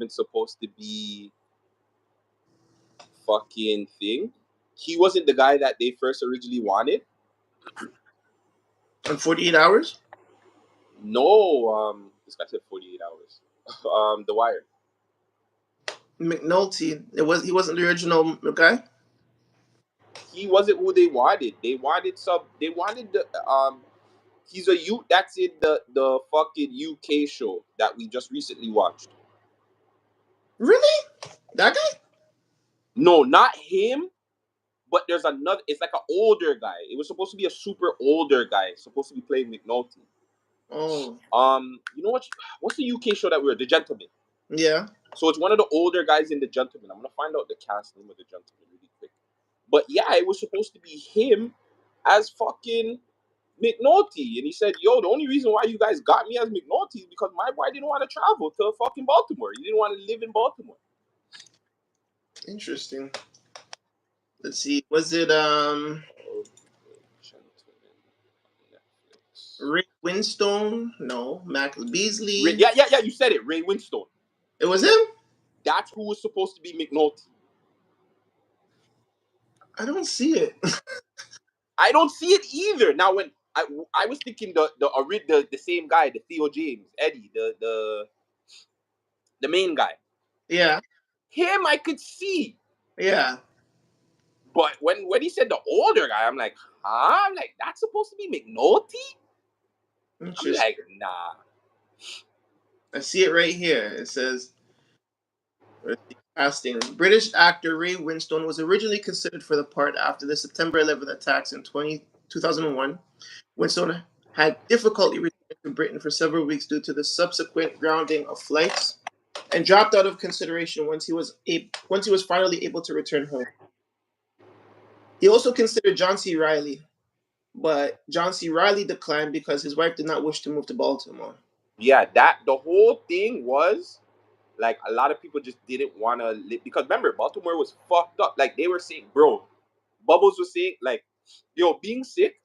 supposed to be fucking thing. He wasn't the guy that they first originally wanted. In 48 hours? No, this guy said 48 hours. The Wire. McNulty. He wasn't the original guy? He wasn't who they wanted. They wanted some. They wanted the He's a you. That's in the fucking UK show that we just recently watched. Really? That guy? No, not him. But there's another. It's like an older guy. It was supposed to be a super older guy. Supposed to be playing McNulty. Oh. You know what? What's the UK show that we were? The Gentleman. Yeah. So it's one of the older guys in The Gentleman. I'm gonna find out the cast name of The Gentleman really quick. But yeah, it was supposed to be him as fucking McNulty, and he said, "Yo, the only reason why you guys got me as McNulty is because my boy didn't want to travel to fucking Baltimore. He didn't want to live in Baltimore." Interesting. Let's see. Was it Ray Winstone? No. Mac Beasley? Yeah. You said it. Ray Winstone. It was him? That's who was supposed to be McNulty. I don't see it. I don't see it either. Now, when I was thinking the same guy, the Theo James, Eddie, the main guy. Yeah. Him, I could see. Yeah. But when he said the older guy, I'm like, huh? I'm like, that's supposed to be McNulty? I'm like, nah. I see it right here. It says, casting. British actor Ray Winstone was originally considered for the part after the September 11th attacks in 2001. Winstone had difficulty returning to Britain for several weeks due to the subsequent grounding of flights, and dropped out of consideration once he was finally able to return home. He also considered John C. Reilly, but John C. Reilly declined because his wife did not wish to move to Baltimore. Yeah, the whole thing was like a lot of people just didn't want to live because remember Baltimore was fucked up. Like they were saying, bro, Bubbles was saying like, yo, being sick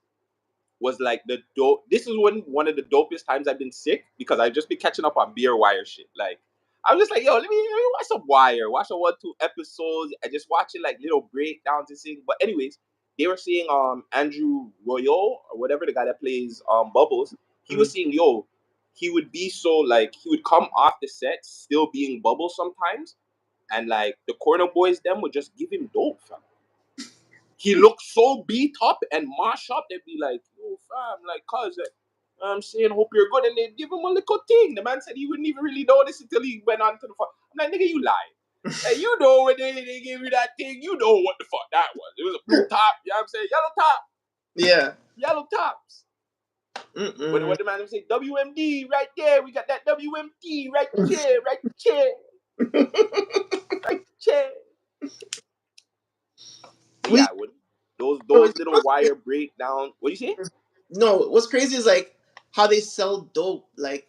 was like the dope. This is one of the dopest times I've been sick because I've just been catching up on Beer Wire shit. Like I was just like, yo, let me watch some Wire, watch a 1-2 episodes, and just watching like little breakdowns and things. But anyways, they were saying Andrew Royal or whatever the guy that plays Bubbles, he was saying, yo, he would be so like he would come off the set still being Bubbles sometimes, and like the corner boys them would just give him dope, fam. He looked so beat up and mash up. They'd be like, yo, fam, like, cuz, I'm saying, hope you're good. And they'd give him a little thing. The man said he wouldn't even really notice until he went on to the fuck. I'm like, nigga, you lie. Hey, you know when they gave you that thing, you know what the fuck that was. It was a blue top, you know what I'm saying? Yellow top. Yeah. Yellow tops. But what the man would say, WMD right there. We got that WMD right there, right there. Right there. Yeah, those little Wire breakdown. What do you say? No, what's crazy is like how they sell dope, like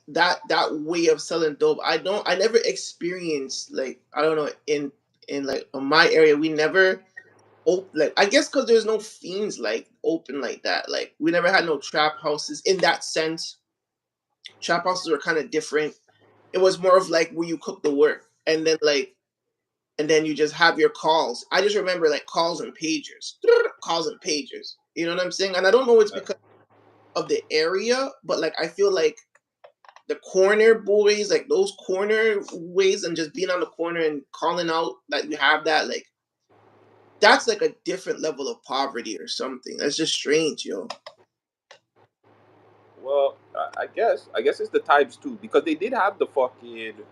that way of selling dope. I never experienced like I don't know in like in my area we never like I guess because there's no fiends like open like that. Like we never had no trap houses in that sense. Trap houses were kind of different. It was more of like where you cook the work and then you just have your calls. I just remember like calls and pagers, calls and pagers. You know what I'm saying? And I don't know it's because of the area, but like I feel like the corner boys, like those corner ways, and just being on the corner and calling out that you have that, like that's like a different level of poverty or something. That's just strange, yo. Well, I guess it's the times too because they did have the pagers,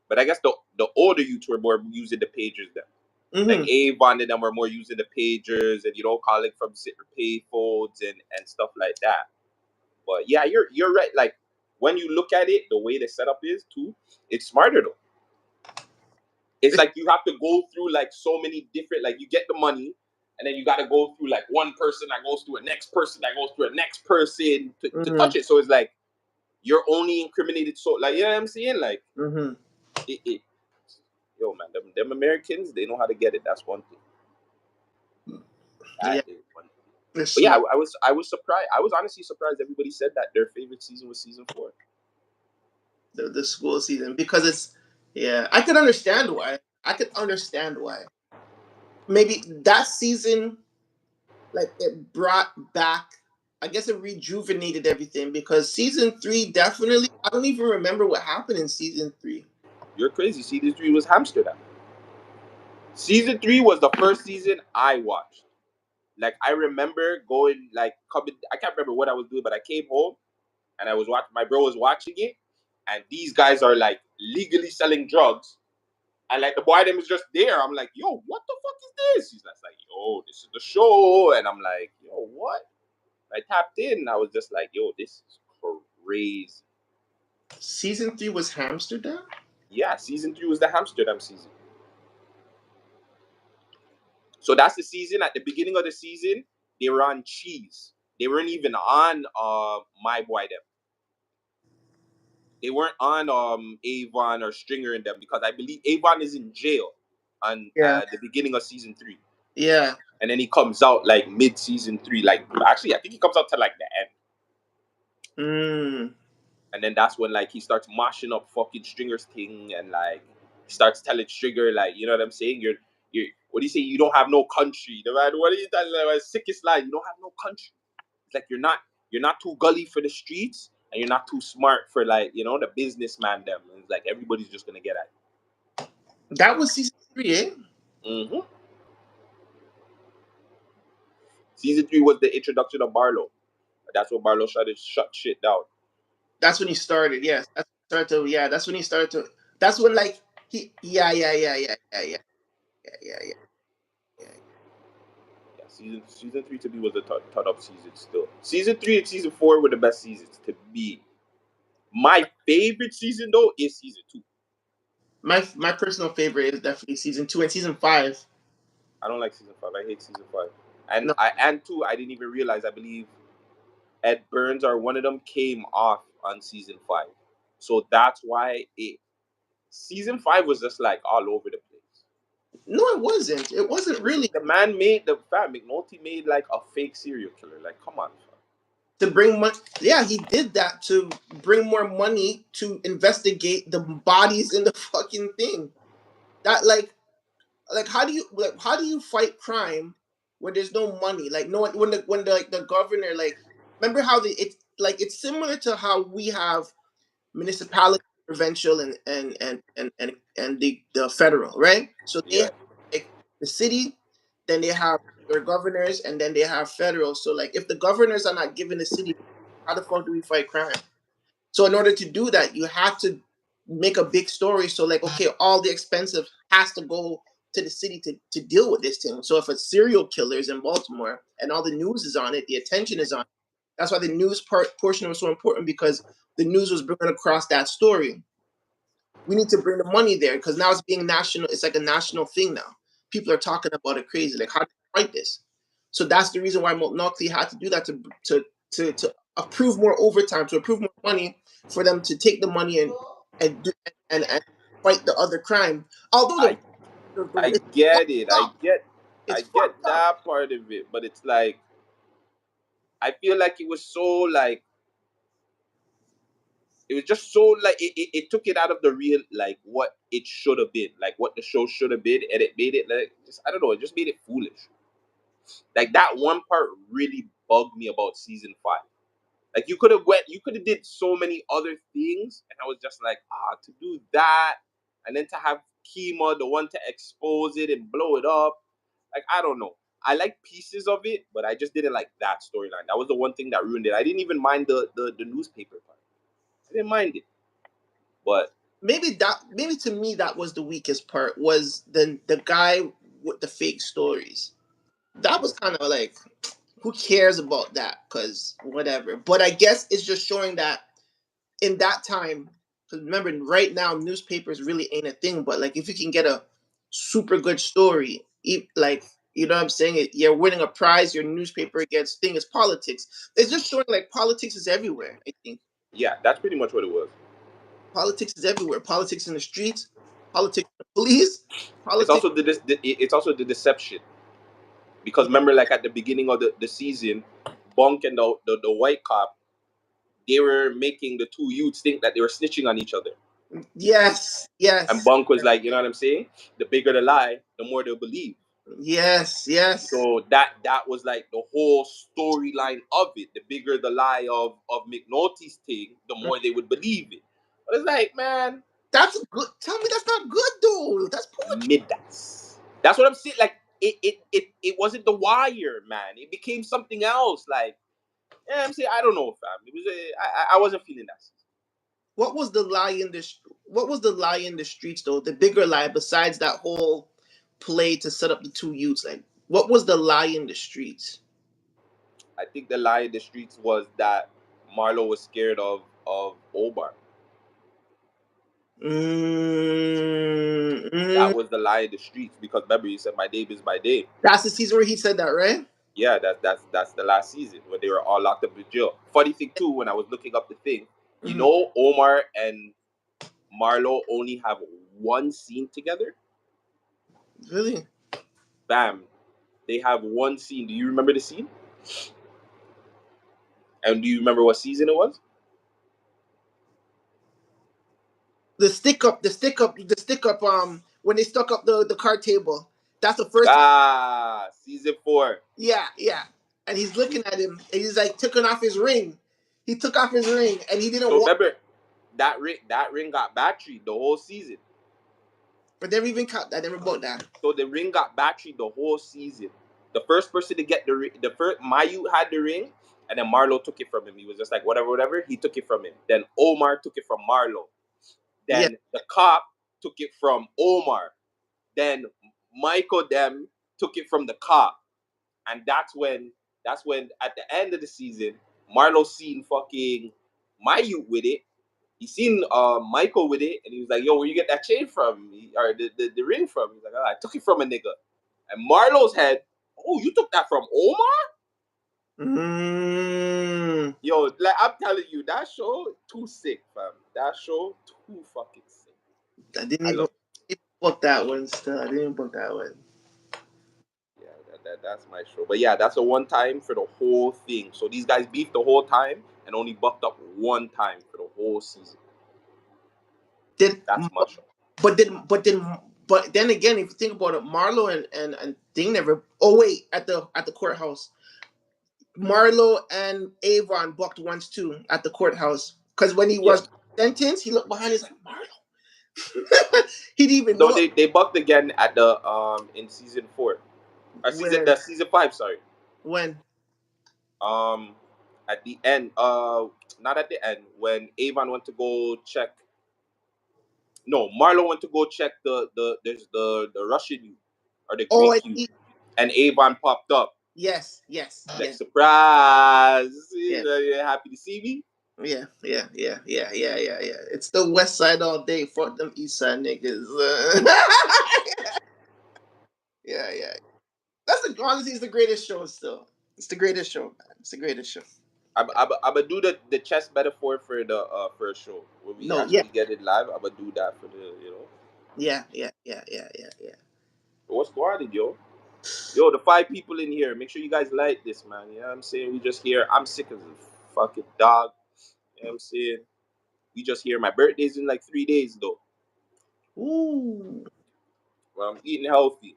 but I guess the older youths were more using the pagers then. Like Avon and them were more using the pagers and calling from pay phones and stuff like that. But yeah, you're right. Like when you look at it, the way the setup is too, it's smarter though. It's like you have to go through like so many different like you get the money and then you got to go through like one person that goes through a next person that goes through a next person to touch it. So it's like you're only incriminated so like you know what I'm saying like yo man them Americans they know how to get it. That's one thing. That is one thing. But yeah, I was surprised. I was honestly surprised everybody said that their favorite season was season 4. the school season because it's yeah. I could understand why. I could understand why. Maybe that season, like it brought back. I guess it rejuvenated everything because season three definitely. I don't even remember what happened in season three. You're crazy. Season 3 was Amsterdam. Season 3 was the first season I watched. Like I remember going like coming. I can't remember what I was doing, but I came home and I was watching. My bro was watching it, and these guys are like legally selling drugs, and like the boy them is just there. I'm like, yo, what the fuck is this? He's like, yo, this is the show, and I'm like, yo, what? I tapped in, and I was just like, yo, this is crazy. Season three was Amsterdam. Yeah, season 3 was the Amsterdam season. So that's the season. At the beginning of the season, they were on cheese. They weren't even on my boy them. They weren't on Avon or Stringer and them because I believe Avon is in jail on Yeah. the beginning of season 3, Yeah. and then he comes out like mid season 3. Like actually, I think he comes out to like the end, Mm. and then that's when like he starts mashing up fucking Stringer's thing and like starts telling Stringer like you know what I'm saying. You're what do you say? You don't have no country. The man, what are you telling the sickest line? You don't have no country. It's like you're not too gully for the streets and you're not too smart for like you know the businessman them. And it's like everybody's just gonna get at That was season three, eh? it. Season 3 was the introduction of Barlow. That's when Barlow started to shut shit down. That's when he started. Yes, that's when he started to. Yeah, that's when he started to. That's when like he. Yeah, yeah, yeah, yeah, yeah, yeah, yeah, yeah, yeah. Yeah. Yeah, season 3 to me was the turn up season still. Season 3 and season 4 were the best seasons to me. My favorite season though is season 2. My personal favorite is definitely season two and season five. I don't like season 5. I hate season 5. And No, I and 2 I didn't even realize. I believe Ed Burns or one of them came off on season 5. So that's why it season 5 was just like all over the place. no, it wasn't. It wasn't really The man made the fat McNulty made like a fake serial killer. Like, come on, fam. to bring money. Yeah, he did that to bring more money to investigate the bodies in the fucking thing. That like how do you fight crime when there's no money? Like no one when the like the governor like remember how the it's like it's similar to how we have municipality, provincial, and the federal, right? So they Yeah, have like the city, then they have their governors, and then they have federal. So like if the governors are not giving the city, how the fuck do we fight crime? So in order to do that, you have to make a big story. So like, okay, all the expensive has to go to the city to deal with this thing. So if a serial killer is in Baltimore and all the news is on it, the attention is on it. That's why the news portion was so important because the news was bringing across that story. We need to bring the money there because now it's being national. It's like a national thing now. People are talking about it crazy. Like, how do you fight this? So that's the reason why Multnomah had to do that to approve more overtime, to approve more money for them to take the money and do and fight the other crime. Although I I it's get it. fucked up. I It's get fucked up. that part of it, but it's like I feel like it was so like it was just so like it took it out of the real like what it should have been, like what the show should have been, and it made it like just I don't know, it just made it foolish. Like that one part really bugged me about season 5. Like you could have did so many other things, and I was just like, to do that, and then to have Kima, the one to expose it and blow it up. Like I don't know. I like pieces of it, but I just didn't like that storyline. That was the one thing that ruined it. I didn't even mind the newspaper part. I didn't mind it, but Maybe to me that was the weakest part was the guy with the fake stories. That was kind of like who cares about that? Because whatever. But I guess it's just showing that in that time, because remember, right now, newspapers really ain't a thing. But like, if you can get a super good story, like, you know what I'm saying? You're winning a prize, your newspaper gets thing. It's politics. It's just showing like politics is everywhere. I think yeah, that's pretty much what it was. politics is everywhere. Politics in the streets, politics in the police, It's politics. also it's also the deception because Yeah, remember, like at the beginning of the season, Bunk and the white cop they were making the two youths think that they were snitching on each other. Yes, And yes, Bunk was like, you know what I'm saying? The bigger the lie, the more they'll believe. yes, yes. So that was like the whole storyline of it. The bigger the lie of McNulty's thing, the more they would believe it. But it's like, man, That's good. Tell me that's not good though. That's poetry. Midas. That's what I'm saying. Like it wasn't the wire, man. It became something else. Like, yeah, I'm saying I don't know, fam. It was I wasn't feeling that. What was the lie in the what was the lie in the streets though? The bigger lie besides that whole play to set up the two youths. Like, what was the lie in the streets? I think the lie in the streets was that Marlo was scared of Omar. Mm, That mm. was the lie in the streets because remember he said my name is my name. That's the season where he said that, right? Yeah, that's the last season when they were all locked up in jail. Funny thing too, when I was looking up the thing, you Mm-hmm. know, Omar and Marlo only have one scene together. Really? Bam, they have one scene. Do you remember the scene? And do you remember what season it was? The stick up. When they stuck up the card table. That's the first. Ah, season 4. Yeah, yeah. And he's looking at him, and he's like taking off his ring. He took off his ring, and he didn't So walk. remember that ring got battery the whole season. But never even caught that. Never bought that. So the ring got battery the whole season. The first person to get the ring, the first Mayu had the ring, and then Marlo took it from him. He was just like whatever, whatever. He took it from him. Then Omar took it from Marlo. Yeah. Then the cop took it from Omar. Then Michael them took it from the cop, and that's when at the end of the season, Marlo seen fucking Mayu with it. He seen Michael with it, and he was like, "Yo, where you get that chain from? Or the ring from?" He's like, "Oh, I took it from a nigga." And Marlo's head, "Oh, you took that from Omar?" Mm, Yo, like I'm telling you, that show too sick, fam. That show too fucking sick. I didn't I even love. book that one. Still, I didn't even book that one. Yeah, that's my show. But yeah, that's a one time for the whole thing. So these guys beefed the whole time and only bucked up one time for the whole season. Did That's my show. but then again, if you think about it, Marlo and Ding never. Oh wait, at the courthouse, Marlo and Avon bucked once too at the courthouse. Because when he Yeah. was sentenced, he looked behind. He's like Marlo. He didn't even No, know they bucked again at the in season 4. Or where season 5, sorry. when. Um at the end, not at the end, when Avon went to go check, no, Marlo went to go check the Russian youth or the Oh, Greek youth, and Avon popped up. yes, yes, Like yes, surprise. yeah. You happy to see me? Yeah, yeah, yeah, yeah, yeah, yeah, yeah. It's the West Side all day. Fuck them East Side niggas. Yeah, yeah. Honestly, it's the greatest show. Still, it's the greatest show, man. It's the greatest show. I'm gonna do the chess metaphor for a show when we No, yeah, actually get it live. I'm gonna do that for the. yeah, yeah, yeah, yeah, yeah, yeah. What's going on, yo? Yo, the 5 people in here, make sure you guys like this, man. You know what I'm saying? We just here. I'm sick as a fucking dog. You know what I'm saying? We just here. My birthday's in like 3 days though. Ooh. Well, I'm eating healthy.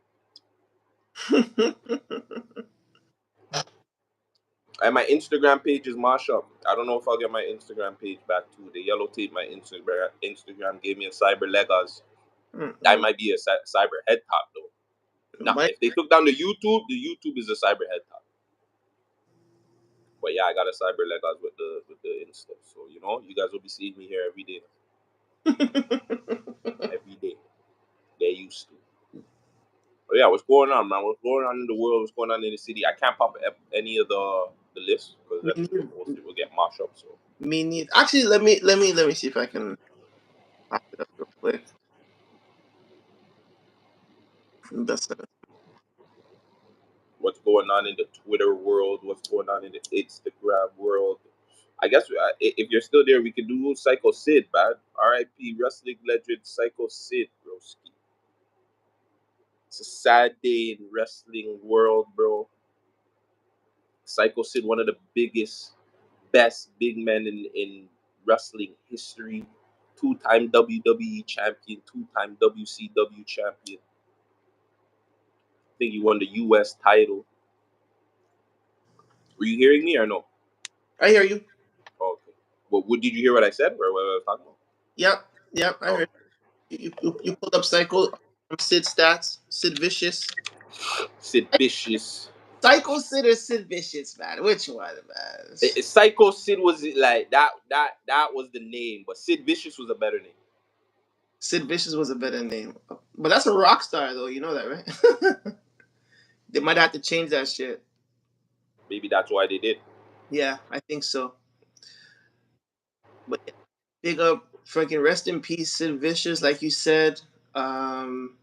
And my Instagram page is Mashup. I don't know if I'll get my Instagram page back too. The yellow tape my Instagram gave me a cyber legos. That Mm-mm. might be a cyber head top though. Nah, My if they took down the YouTube is a cyber head top. But yeah, I got a cyber legos with the Insta. So you guys will be seeing me here every day. Every day. They used to. But yeah, what's going on, man? What's going on in the world? What's going on in the city? I can't pop any of the lists because me then neither. we'll get mashed up. So Me neither. Actually, let me see if I can pop it up real quick. That's what's going on in the Twitter world? What's going on in the Instagram world? I guess if you're still there, we can do Psycho Sid, man. R.I.P. Wrestling legend Psycho Sid, broski. It's a sad day in wrestling world, bro. Psycho Sid, one of the biggest best big men in wrestling history. Two-time WWE champion, two-time WCW champion. I think he won the US title. Were you hearing me or no? I hear you. Oh, okay. Well, did you hear what I said or what I was talking about? Yep, yep. I Oh, heard you pulled up Psycho Sid stats. Sid Vicious. Sid Vicious. Psycho Sid or Sid Vicious, man? Which one, man? Psycho Sid was like that. That was the name, but Sid Vicious was a better name. Sid Vicious was a better name, but that's a rock star though. You know that, right? They might have to change that shit. Maybe that's why they did. Yeah, I think so. But yeah, big up, freaking rest in peace, Sid Vicious. Like you said, um,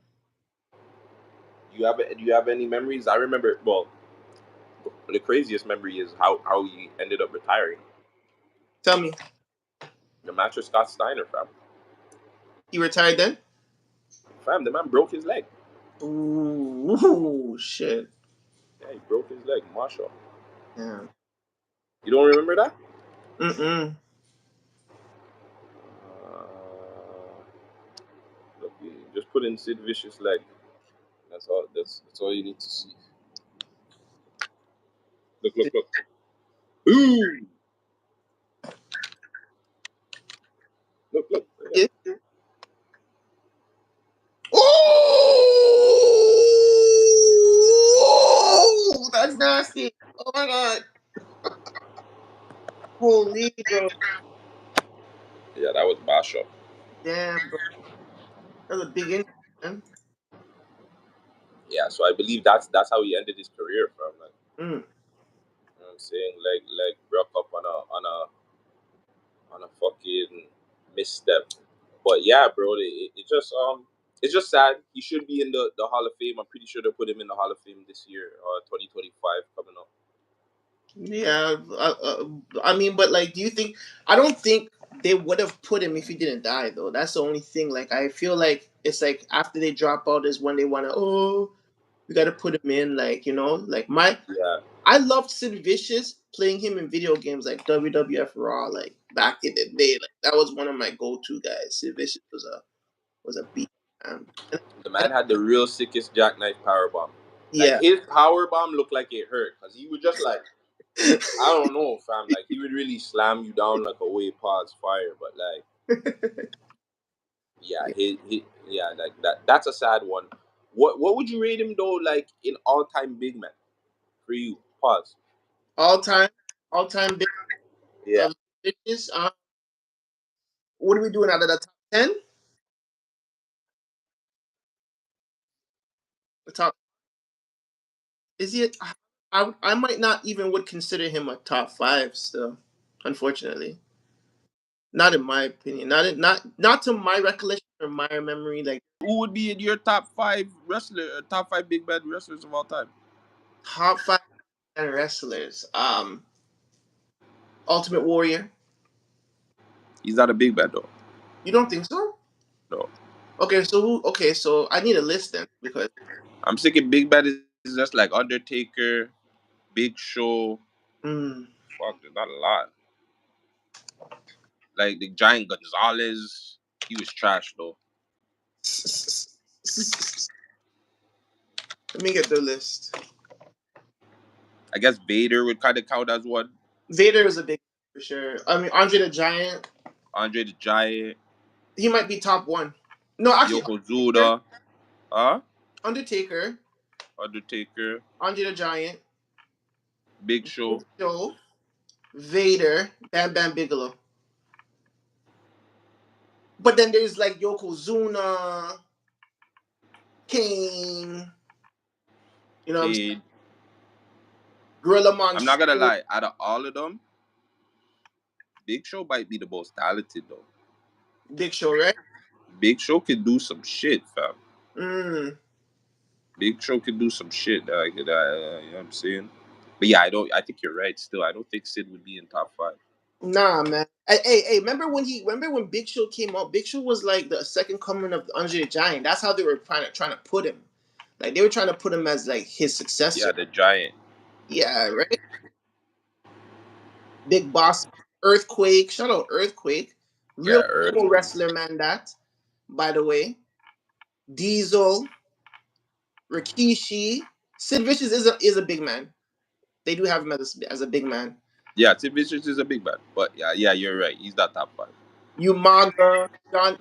Do you have any memories? I remember. Well, the craziest memory is how he ended up retiring. tell me, The match with Scott Steiner, fam. he retired then? Fam, the man broke his leg. Ooh, shit. Yeah, he broke his leg. Marshall. Yeah. You don't remember that? Mm-mm. Look, just put in Sid Vicious leg. That's all. That's all you need to see. Look, look, look. Boom. Look, look. Yeah. Yeah. Oh, that's nasty. Oh my god. Holy, bro. Yeah, that was Marshall. Damn, bro. That's a big injury, man. Yeah, so I believe that's how he ended his career from. Like, Mm. you know what I'm saying? Like broke up on a fucking misstep. But yeah, bro, it's just sad. He should be in the Hall of Fame. I'm pretty sure they put him in the Hall of Fame this year, 2025 coming up. Yeah, I mean, but like, do you think? I don't think they would have put him if he didn't die, though. That's the only thing. Like, I feel like it's like after they drop out is when they want to. Oh, we got to put him in. Like, like Yeah, I loved Sid Vicious playing him in video games like WWF Raw, like back in the day. Like that was one of my go-to guys. Sid Vicious was a beat, man. the And man had the real sickest jackknife power bomb. Like yeah, his power bomb looked like it hurt because he would just like I don't know, fam. Like he would really slam you down like a way past fire. But like yeah, yeah. yeah, like that's a sad one. What would you rate him though? Like in all time big man for you? Pause. all time, all time big Yeah. Vicious. What are we doing out of the top 10? The top is he? I might not even would consider him a top five still. Unfortunately, not in my opinion. Not to my recollection or my memory. Like Who would be in your top five top five big bad wrestlers of all time? top five wrestlers. Ultimate Warrior. He's not a big bad though. You don't think so? No, Okay, so who? Okay, so I need a list then because I'm thinking big bad is just like Undertaker, Big Show. mm, Fuck, there's not a lot. Like the Giant Gonzalez, he was trash though. let me get the list. I guess Vader would kind of count as one. Vader is a big for sure. I mean, Andre the Giant. Andre the Giant, He might be top one. No, actually, Yokozuna, huh? Undertaker, Undertaker, Andre the Giant, Big Big Show. Show, Vader, Bam Bam Bigelow. But then there's like Yokozuna, Kane. You know what I'm saying? Kane. Gorilla I'm not gonna Monsoon, lie. Out of all of them, Big Show might be the most talented though. Big Show, right? Big Show can do some shit, fam. Mm. Big Show can do some shit. You know what I'm saying? But yeah, I don't. I think you're right. Still, I don't think Sid would be in top five. Nah, man. Hey, remember when Big Show came out? Big Show was like the second coming of Andre the Giant. That's how they were trying to put him. Like they were trying to put him as like his successor. Yeah, the Giant. Yeah, right. Big Boss, Earthquake. Shout out Earthquake. Yeah, Real Earth. sumo wrestler, man. That, by the way. Diesel, Rikishi. Sid Vicious is a big man. They do have him as a big man. Yeah, Tim Vicious is a big man, but yeah, you're right. He's not top five. Umaga,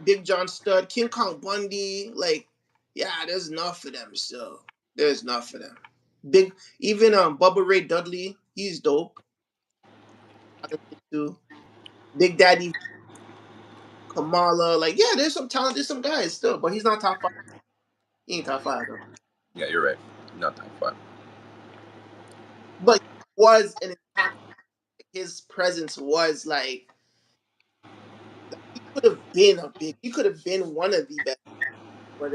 Big John Stud, King Kong Bundy. Like, yeah, there's enough for them still. There's enough for them. Big, even Bubba Ray Dudley, he's dope. Too. Big Daddy Kamala, like, yeah, there's some talent, there's some guys still, but he's not top five. He ain't top five though. Yeah, you're right. Not top five. But he was an impact. His presence was like he could have been a big. He could have been one of the best. But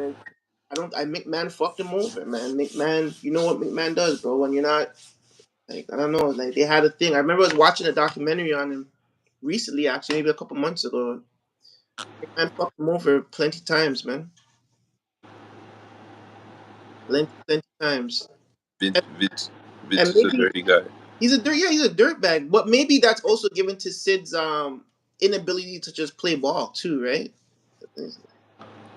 I don't. I McMahon fucked him over, man. McMahon, you know what McMahon does, bro. When you're not like I don't know, like they had a thing. I remember I was watching a documentary on him recently, actually, maybe a couple months ago. McMahon fucked him over plenty times, man. Plenty times. Vince, And, Vince, Vince and is a maybe dirty guy. he's a dirtbag, but maybe that's also given to Sid's inability to just play ball too, right?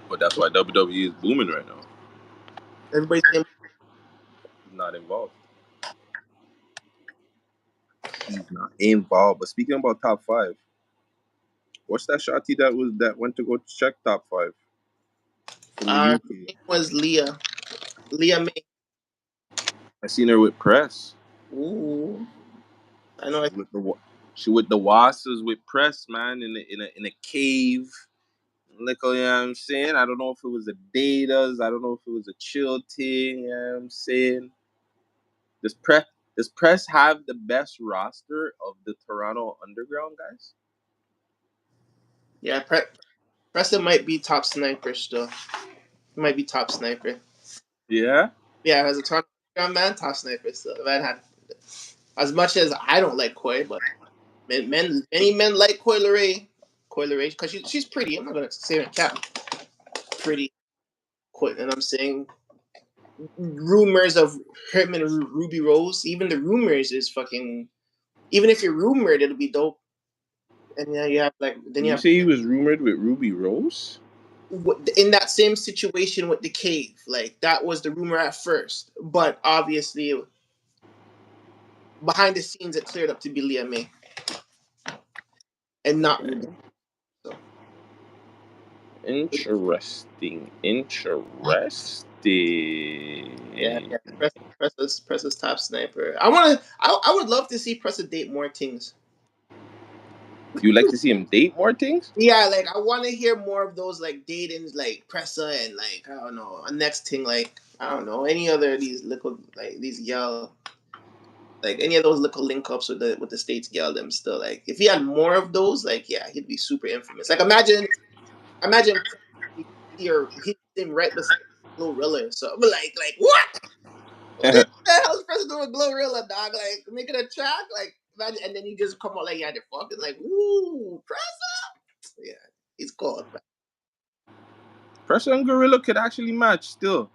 But that's why WWE is booming right now. Everybody's saying, He's not involved. He's not involved. But speaking about top five, what's that shotty that went to go check top five from the her UK? name was Leah May. I seen her with press. Ooh, I know. With the she with the wasses with press, man, in a cave. Like, you know what I'm saying? I don't know if it was a datas. I don't know if it was a chill thing. You know what I'm saying? Does press does press have the best roster of the Toronto Underground guys? Yeah, Preston might be top sniper still. He might be top sniper. Yeah. Yeah, as a Toronto man, top sniper still. Man had as much as I don't like Koi, but many men like Koi Leray. Koi Leray, because she's pretty. I'm not gonna say her cap pretty. Koi, and I'm saying rumors of him and Ruby Rose. Even the rumors is fucking. Even if you're rumored, it'll be dope. And yeah, you have like then Did you you have say he was rumored with Ruby Rose? in that same situation with the cave. Like that was the rumor at first, but obviously behind the scenes it cleared up to be Leah May and not Okay. Ruby. So Interesting. yeah, Interesting. yeah. Press us top sniper. I would love to see Pressa date more things. You like to see him date more things? Yeah, like I want to hear more of those like dating like Pressa and like I don't know a next thing like I don't know any other of these little like these y'all like any of those little link ups with the states gal them still like if he had more of those like yeah he'd be super infamous like imagine he him right beside Glorilla or something like what the hell is President with Glorilla dog like making a track like imagine and then you just come out like yeah they're fucking like ooh Press yeah he's cold man. Pressure and Gorilla could actually match still.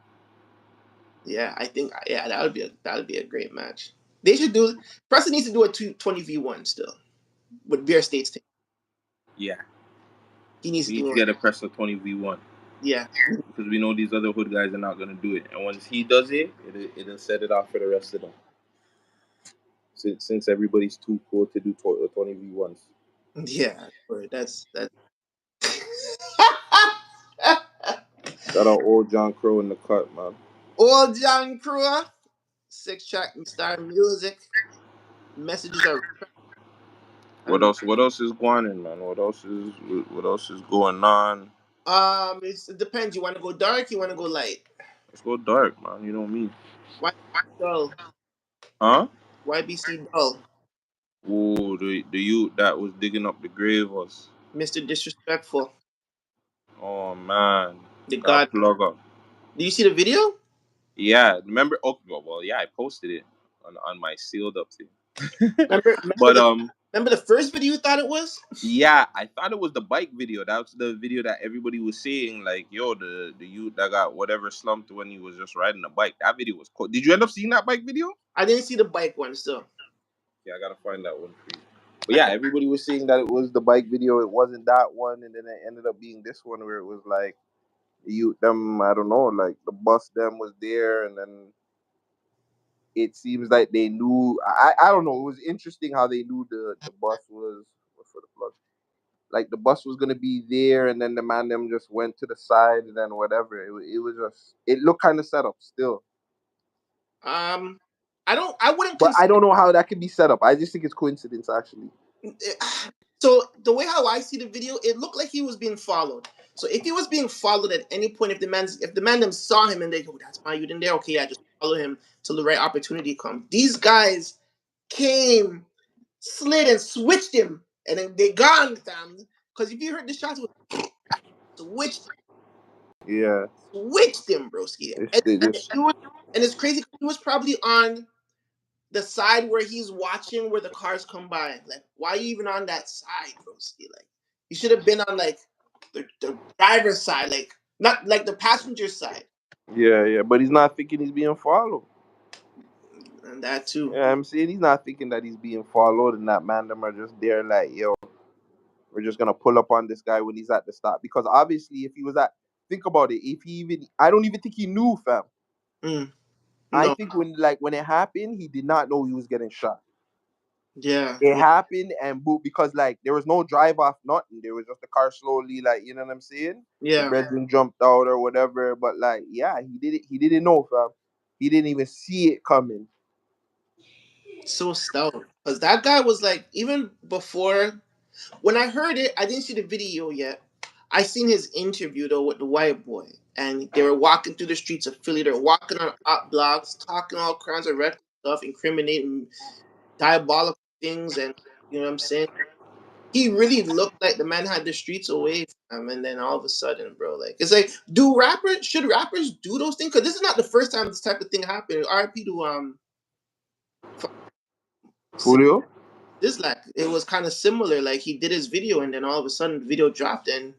Yeah I think yeah that would be a great match they should do Preston needs to do a 20v1 still with Beer States team Yeah. he needs We to need do to it get a Pressure 20v1. yeah. Because we know these other hood guys are not gonna do it. And once he does it, it'll set it off for the rest of them. Since everybody's too cool to do 20v1s. Yeah, but that's Shout out old John Crow in the cut, man. old John Crew, 6 track star music. Messages are and What else is going on, man? What else is going on? it depends. You want to go dark? You want to go light? Let's go dark, man. You know me. Why dull? Huh? YBC dull. Oh, the youth that was digging up the grave was. Mr. Disrespectful. Oh man, The that God. plug up. Do you see the video? Yeah, remember? Oh, well, yeah, I posted it on my sealed up thing. Remember But the remember the first video you thought it was? yeah, I thought it was the bike video. That was the video that everybody was saying, like, yo, the youth that got whatever slumped when he was just riding a bike. That video was cool. Did you end up seeing that bike video? I didn't see the bike one still. Yeah, I gotta find that one for you. But yeah, everybody was saying that it was the bike video. It wasn't that one, and then it ended up being this one where it was like you them. I don't know, like the bus them was there, and then it seems like they knew. I don't know. It was interesting how they knew the bus was what's for the plug. Like the bus was gonna be there, and then the man them just went to the side, and then whatever. It was just it looked kind of set up still, Um, I don't. I wouldn't but I consider. don't know how that could be set up. I just think it's coincidence actually. So the way how I see the video, it looked like he was being followed. So if he was being followed at any point, if the man them saw him and they go, "That's my you in there," okay, I just follow him till the right opportunity comes. These guys came, slid and switched him, and then they gone, fam. Because if you heard the shots, it was switched, Yeah, switched him, broski. it's they just And it's crazy. He was probably on the side where he's watching where the cars come by. Like, why are you even on that side, broski? Like, you should have been on like the driver's side, like not like the passenger side, yeah. But he's not thinking he's being followed. and that too. Yeah, I'm saying he's not thinking that he's being followed, and that man them are just there like, yo, we're just gonna pull up on this guy when he's at the stop. Because obviously, if he was at, think about it. If he even, I don't even think he knew, fam. Mm, I no, think when it happened, he did not know he was getting shot. yeah, It yeah, happened and boom, because like there was no drive off, nothing. There was just the car slowly, like you know what I'm saying. The yeah. brethren jumped out or whatever, but like yeah, he did it. He didn't know, fam. He didn't even see it coming. So stout. Because that guy was like, even before when I heard it, I didn't see the video yet. I seen his interview though with the white boy, and they were walking through the streets of Philly. They're walking on up blocks, talking all kinds of reckless stuff, incriminating, diabolical things, and you know what I'm saying. He really looked like the man had the streets away from him, and then all of a sudden, bro, like it's like, should rappers do those things? Because this is not the first time this type of thing happened. R.I.P. to Julio, this like it was kind of similar. Like he did his video, and then all of a sudden, the video dropped, and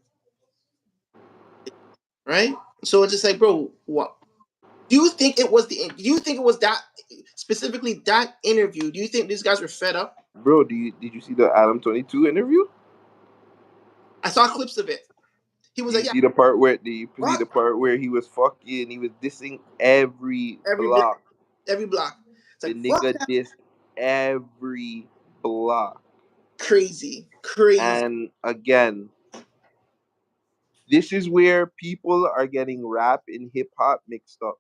right. So it's just like, bro, what do you think it was the? Do you think it was that specifically that interview? Do you think these guys were fed up? bro, did you see the Adam 22 interview? I saw clips of it. He Do was you like, yeah, see the part where do you see what the part where he was fucking? He was dissing every every bit, block. every block. It's The like fuck nigga that, dissed every block. crazy, crazy. And again, this is where people are getting rap and hip hop mixed up.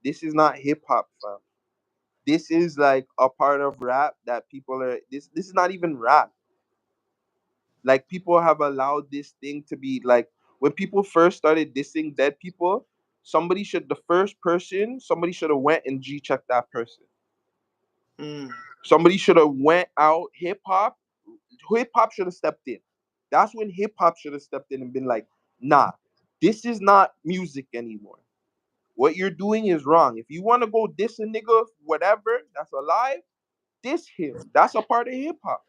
This is not hip hop, fam. This is like a part of rap that people are. This is not even rap. Like people have allowed this thing to be like when people first started dissing dead people. The first person somebody should have went and G checked that person. Mm. Somebody should have went out. Hip hop should have stepped in. That's when hip hop should have stepped in and been like, nah, this is not music anymore. What you're doing is wrong. If you want to go diss a nigga, whatever, that's alive, diss him. That's a part of hip hop.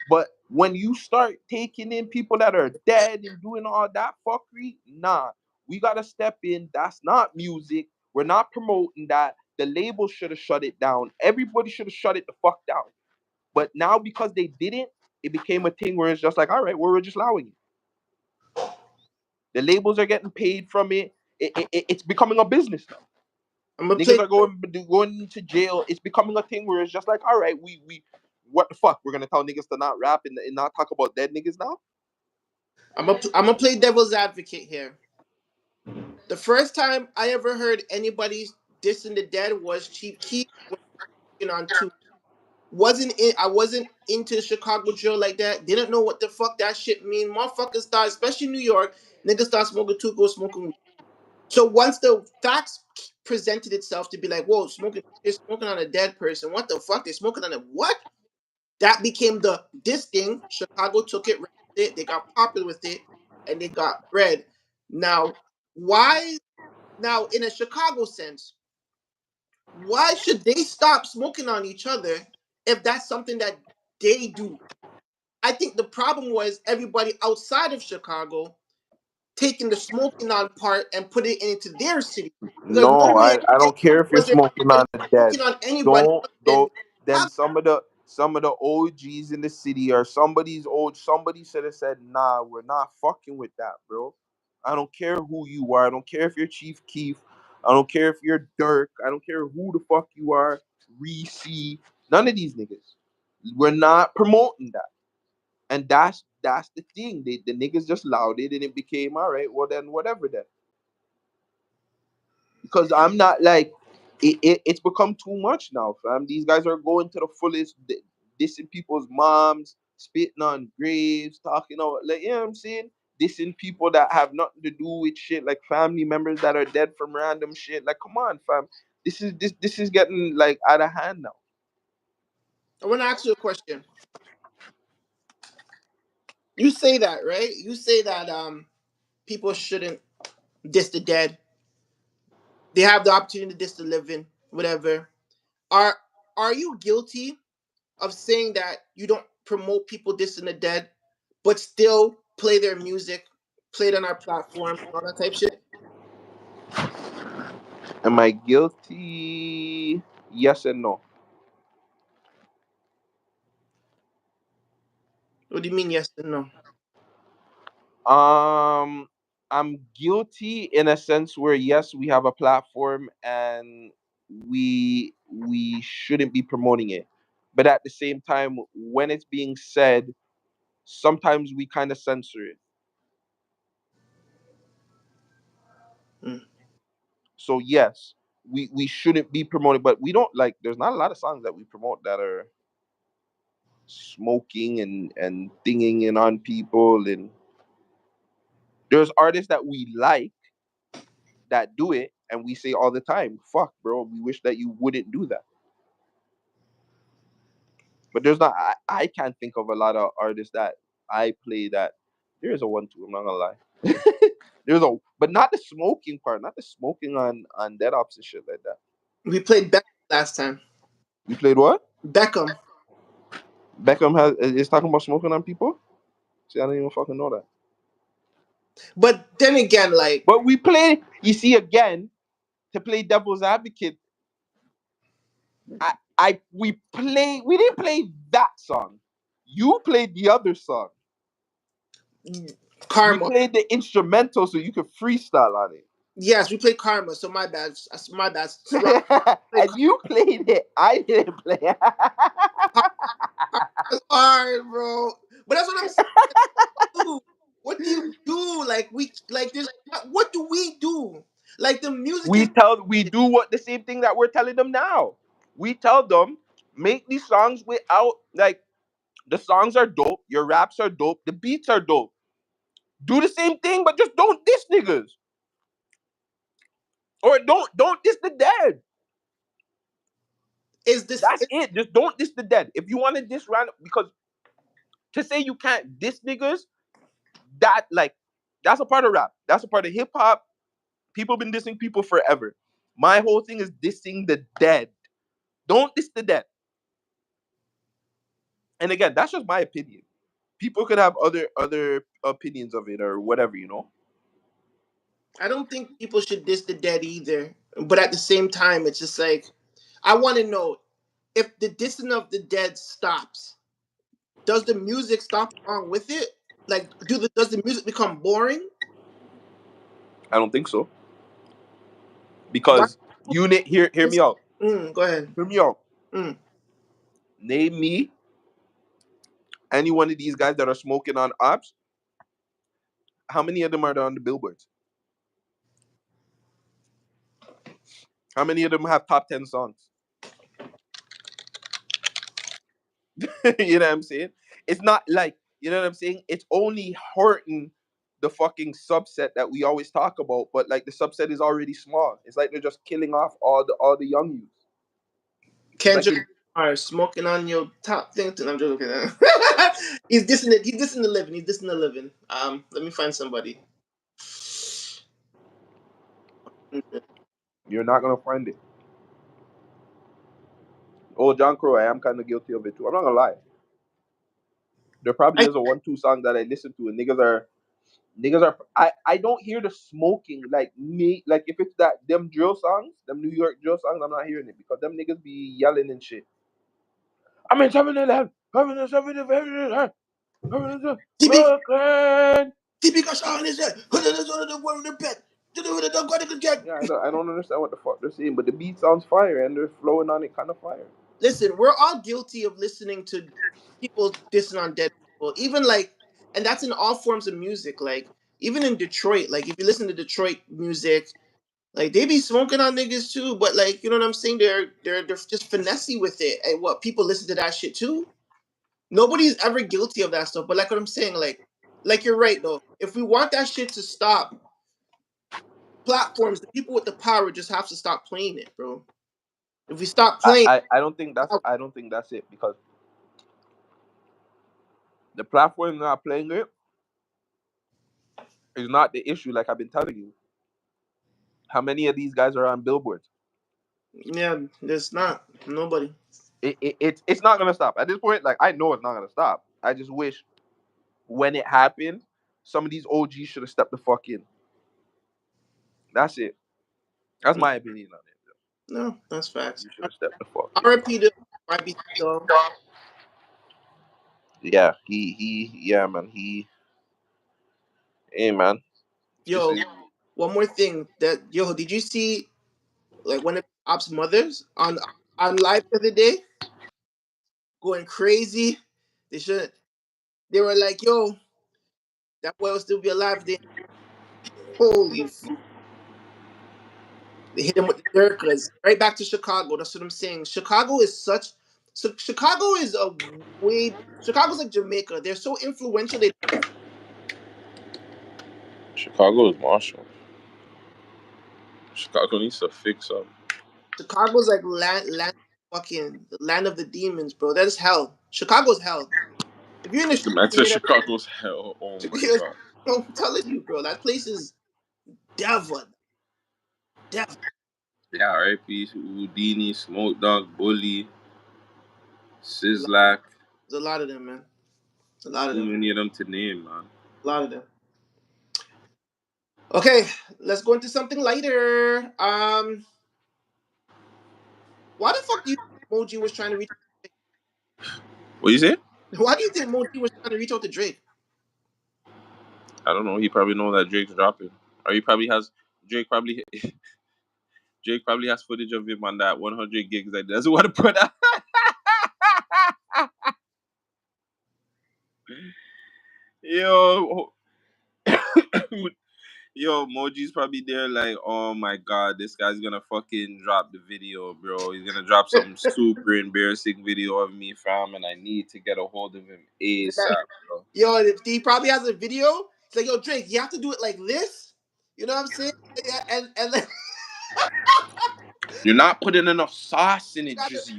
But when you start taking in people that are dead and doing all that fuckery, nah, we gotta step in. That's not music. We're not promoting that. The label should have shut it down. Everybody should have shut it the fuck down. But now because they didn't, it became a thing where it's just like, all right, we're just allowing it. The labels are getting paid from it. It's becoming a business now. I'm gonna Niggas play. are going to jail. It's becoming a thing where it's just like, all right, we what the fuck? We're gonna tell niggas to not rap and not talk about dead niggas now? I'm gonna play devil's advocate here. The first time I ever heard anybody dissing the dead was Chief Keef when on two. I wasn't into the Chicago drill like that. Didn't know what the fuck that shit mean. Motherfuckers start, especially New York, niggas start smoking two, go smoking weed. So once the facts presented itself to be like, whoa, they're smoking on a dead person. What the fuck? They're smoking on a what? That became this thing. Chicago took it, ran with it, they got popular with it, and they got bread. Now, why now in a Chicago sense, why should they stop smoking on each other if that's something that they do? I think the problem was everybody outside of Chicago taking the smoking on part and put it into their city. Because No, literally, I don't care if you're was there smoking anybody on the dead. smoking on anybody Don't in then Chicago? some of the OGs in the city or somebody should have said, nah, we're not fucking with that, bro. I don't care who you are. I don't care if you're Chief Keef. I don't care if you're Dirk. I don't care who the fuck you are. Reese. None of these niggas. We're not promoting that. And that's the thing. The niggas just allowed it and it became all right. Well then whatever then. Because I'm not like it's become too much now, fam. These guys are going to the fullest, dissing people's moms, spitting on graves, talking about like, you know what I'm saying? Dissing people that have nothing to do with shit, like family members that are dead from random shit. Like, come on, fam. This is getting like out of hand now. I want to ask you a question. You say that, right? You say that people shouldn't diss the dead. They have the opportunity to diss the living, whatever. Are are you guilty of saying that you don't promote people dissing the dead, but still play their music, play it on our platform, all that type shit? Am I guilty? Yes and no. What do you mean yes and no? Um, I'm guilty in a sense where yes, we have a platform and we shouldn't be promoting it. But at the same time, when it's being said, sometimes we kind of censor it. Mm. So yes, we shouldn't be promoting, but we don't like there's not a lot of songs that we promote that are smoking and dinging in on people, and there's artists that we like that do it and we say all the time, fuck bro, we wish that you wouldn't do that. But there's not I can't think of a lot of artists that I play that there is a one two, I'm not gonna lie. There's a but not the smoking part, not the smoking on dead ops and shit like that. We played Beckham last time. You played what? Beckham. Beckham is talking about smoking on people? See, I didn't even fucking know that. But then again, like But we played, you see, again, to play devil's advocate, we didn't play that song. You played the other song. We Karma. played the instrumental so you could freestyle on Yes, we played Karma. So my bad. My bad. So wrong. it. Play And you played it. I didn't play it. Karma. That's hard, bro. But that's what I'm saying. Dude, what do you do? Like we like this. What do we do? Like the music is. We do what the same thing that we're telling them now. We tell them make these songs without like the songs are dope, your raps are dope, the beats are dope. Do the same thing, but just don't diss niggas. Or don't diss the dead. Is this That's it. Just don't diss the dead. If you want to diss random, because to say you can't diss niggas, that like that's a part of rap. That's a part of hip hop. People been dissing people forever. My whole thing is dissing the dead. Don't diss the dead. And again, that's just my opinion. People could have other opinions of it or whatever, you know. I don't think people should diss the dead either. But at the same time, it's just like I want to know if the dissing of the dead stops. Does the music stop along with it? Like, does the music become boring? I don't think so. Why? Because unit hear me out. Go ahead. Hear me out. Mm. Name me any one of these guys that are smoking on ops. How many of them are on the billboards? How many of them have top 10 songs? You know what I'm saying? It's not like, you know what I'm saying? It's only hurting the fucking subset that we always talk about, but like the subset is already small. It's like they're just killing off all the young youths. It's like Kendrick are smoking on your top thing. I'm joking. He's dissing it. He's dissing the living. He's dissing the living. Let me find somebody. you're not gonna find it. Oh, John Crow, I am kind of guilty of it too. I'm not gonna lie. There probably I is a one two song that I listen to, and niggas are. I don't hear the smoking like me. Like if it's that them drill songs, them New York drill songs, I'm not hearing it because them niggas be yelling and shit. I'm in 7-Eleven. I'm in 7-Eleven. I'm in TB Brooklyn. TB got shot on his head. The bed. Yeah, I don't understand what the fuck they're saying, but the beat sounds fire and they're flowing on it kind of fire. Listen, we're all guilty of listening to people dissing on dead people. Even like, and that's in all forms of music. Like, even in Detroit, like if you listen to Detroit music, like they be smoking on niggas too. But like, you know what I'm saying? They're just finessy with it. And what people listen to that shit too. Nobody's ever guilty of that stuff. But like what I'm saying, like you're right though. If we want that shit to stop, platforms, the people with the power just have to stop playing it, bro. If we stop playing, I don't think that's it because the platform not playing it is not the issue. Like I've been telling you, how many of these guys are on billboards? yeah, there's not nobody. It's not gonna stop at this point. Like I know it's not gonna stop. I just wish when it happened, some of these OGs should have stepped the fuck in. That's it. That's my opinion on it. No, that's facts. You should have stepped the fuck in. RIP to YB though. Yeah, yeah, man. Hey, man. This Yo, is one more thing that yo, did you see like one of Op's mothers on live the other day going crazy? They should. They were like, yo, that boy will still be alive. Then holy, they hit him with the Durkas. Right back to Chicago. That's what I'm saying. Chicago is such. So Chicago is a way. Chicago's like Jamaica. They're so influential. They Chicago is Marshall. Chicago needs to fix up. Chicago's like land fucking the land of the demons, bro. That is hell. Chicago's hell. If you're in the The street man and you said hear that, Chicago's hell. Oh my god. I'm telling you, bro, that place is devil, devil. Yeah, R.I.P. Houdini, Smoke Dog, Bully, Sizzlack. There's a lot of them, man. A lot of Too them. many of them to name, man. A lot of them. Okay, let's go into something lighter. Why the fuck do you think Moji was trying to reach? What you say? Why do you think Moji was trying to reach out to Drake? I don't know. He probably know that Drake's dropping, or he probably has Drake probably Drake probably has footage of him on that 100 gigs that he doesn't want to put out. Yo, yo, Moji's probably there like, oh my god, this guy's gonna fucking drop the video, bro. He's gonna drop some super embarrassing video of me, fam, and I need to get a hold of him ASAP, bro. Yo, if he probably has a video. It's like, yo, Drake, you have to do it like this. You know what I'm saying? Yeah, and like, You're not putting enough sauce in it, gotta, Drizzy.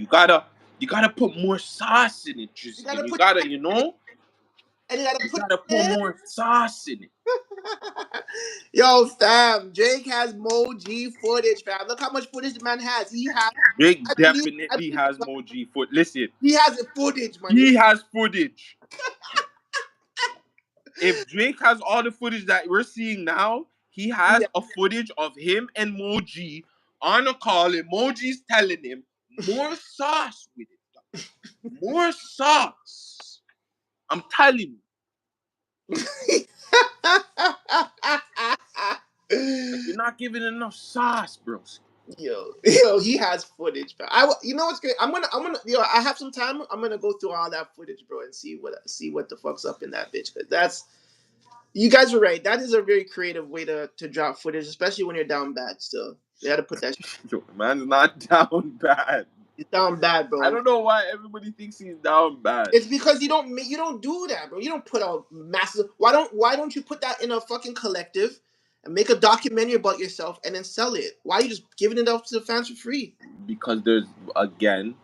You gotta put more sauce in it, you Drizzy. gotta And you put gotta, you know, and you gotta you put gotta put it more sauce in it. in. Yo, fam, Drake has Moji footage, fam. Look how much footage the man has. He has, Drake I believe, I definitely believe has Moji foot. Listen, he has the footage, my nigga. he has footage. If Drake has all the footage that we're seeing now, he has Yeah. a footage of him and Moji on a call, and Moji's telling him more sauce with it. More sauce. I'm telling you. Like you're not giving enough sauce, bro. Yo, he has footage, bro. You know what's great? Yo, I have some time. I'm gonna go through all that footage, bro, and see what the fuck's up in that bitch. Cause that's you guys were right. That is a very creative way to drop footage, especially when you're down bad. Still, you got to put that. Yo, man's not down bad. It's down bad, I bro. don't know why everybody thinks he's down bad. It's because you don't do that, bro. You don't put out massive. Why don't you put that in a fucking collective and make a documentary about yourself and then sell it? Why are you just giving it up to the fans for free? Because there's again,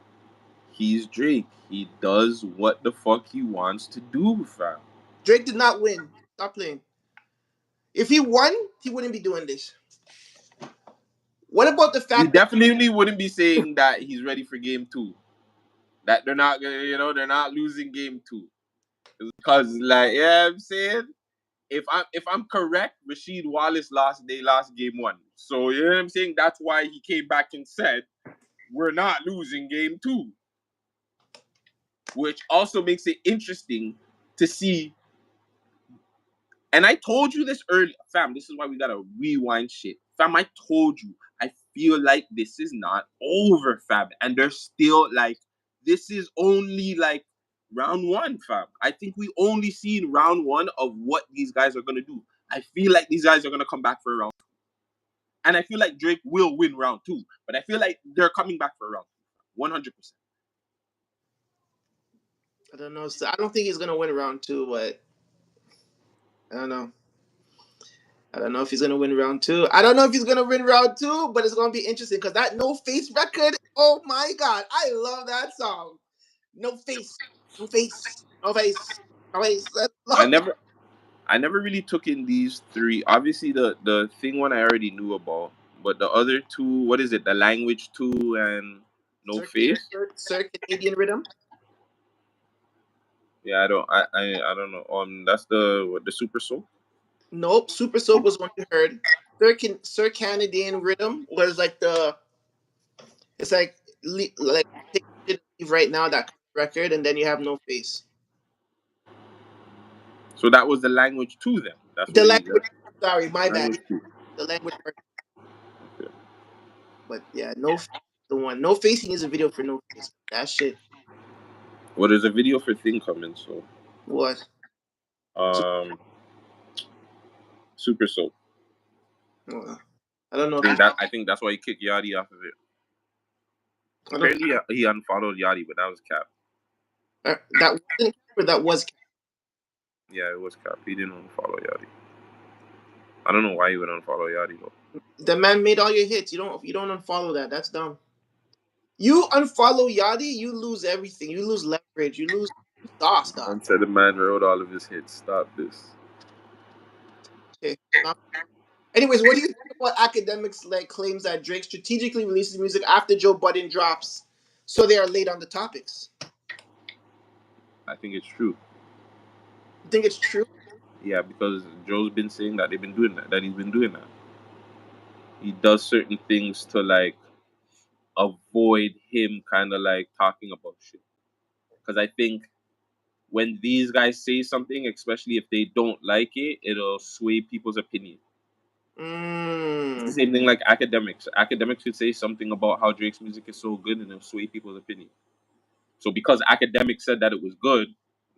he's Drake. He does what the fuck he wants to do, fam. Drake did not win. Stop playing. If he won, he wouldn't be doing this. What about the He fact that definitely wouldn't be saying that he's ready for game two. That they're not gonna, they're not losing game two. Because like, yeah, I'm saying if I'm correct, Rasheed Wallace lost game one. So you know what I'm saying? That's why he came back and said we're not losing game two. which also makes it interesting to see. And I told you this early, fam. This is why we gotta rewind shit, fam. I told you. I feel like this is not over, fam, and there's still like this is only like round one, fam. I think we only seen round one of what these guys are gonna do. I feel like these guys are gonna come back for a round, and I feel like Drake will win round two. But I feel like they're coming back for a round 100%. I don't know. So I don't think he's gonna win round two, but I don't know. I don't know if he's gonna win round two. I don't know if he's gonna win round two, but it's gonna be interesting because that No Face record. Oh my god, I love that song. No face, no face, no face, no face. I I love that. never, I never really took in these three. Obviously, the thing one I already knew about, but the other two, what is it? The language two and no Sir, face. Sir Canadian Rhythm. Yeah, I don't know. That's the Super Soul. Nope, Super Soap was one you heard. Sir Canadian Rhythm was like the. It's like take it leave right now that record, and then you have No Face. So that was the language two then. That's The what he language. Sorry, my bad. language two. The language part. Okay. But yeah, No Face, the one. No Facing is a video for No Face. That shit. Well, there's a video for Thing coming, so What? So, um, Super Soul. I don't know. I think that's why he kicked Yachty off of it. I don't. Apparently, he unfollowed Yachty, but that was cap. That wasn't. Or that was. Yeah, it was cap. He didn't unfollow Yachty. I don't know why he would unfollow Yachty though. The man made all your hits. You don't unfollow that. That's dumb. You unfollow Yachty, you lose everything. You lose leverage. You lose sauce, dog. Man said the man wrote all of his hits. Stop this. Okay. Anyways, what do you think about academics like claims that Drake strategically releases music after Joe Budden drops, so they are late on the topics? I think it's true. You think it's true? Yeah, because Joe's been saying that they've been doing that. That he's been doing that. He does certain things to like avoid him kind of like talking about shit. Because I think when these guys say something, especially if they don't like it, it'll sway people's opinion. It's the Mm. same thing like academics. Academics could say something about how Drake's music is so good and it'll sway people's opinion. So because academics said that it was good,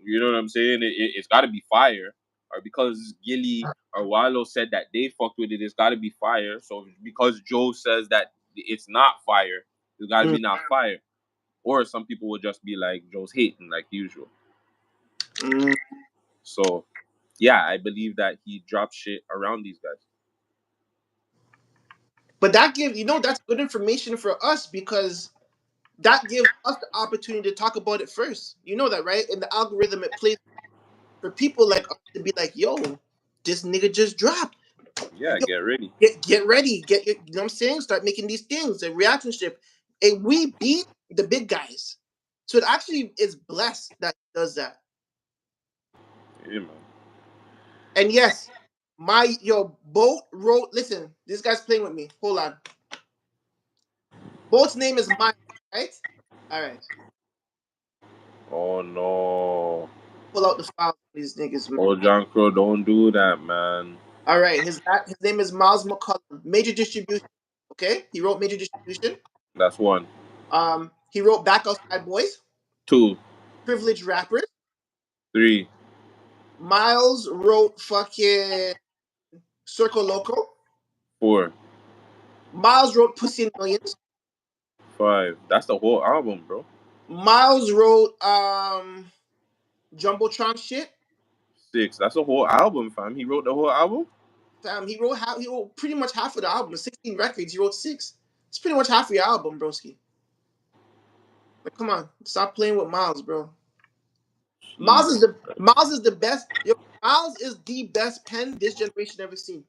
you know what I'm saying? It's got to be fire. Or because Gilly or Wallow said that they fucked with it, it's got to be fire. So because Joe says that it's not fire, it's got to Mm. be not fire. Or some people will just be like Joe's hating like usual. Mm. So yeah, I believe that he dropped shit around these guys. But that gives that's good information for us because that gives us the opportunity to talk about it first. You know that, right? In the algorithm, it plays for people like us to be like, "Yo, this nigga just dropped. Yeah, Yo, get ready. get ready, you know what I'm saying? Start making these things, a reaction ship. And we beat the big guys. So it actually is blessed that it does that. Yeah, man. And yes, my Boat wrote, listen, this guy's playing with me. Hold on. Boat's name is Miles, right? All right. Oh no. Pull out the files for these niggas, man. Oh John Crow, don't do that, man. All right. His name is Miles McCullum. Major distribution. Okay? He wrote Major Distribution. That's one. He wrote Back Outside Boys, Two, Privileged Rappers. three, Miles wrote fucking Circle Loco. four, Miles wrote Pussy in Millions. five. That's the whole album, bro. Miles wrote Jumbotron shit. Six. That's a whole album, fam. He wrote the whole album. He wrote pretty much half of the album. 16 records. He wrote six. It's pretty much half of your album, broski. Like, come on, stop playing with Miles, bro. Jesus. Miles is the best. Yo, Miles is the best pen this generation ever seen.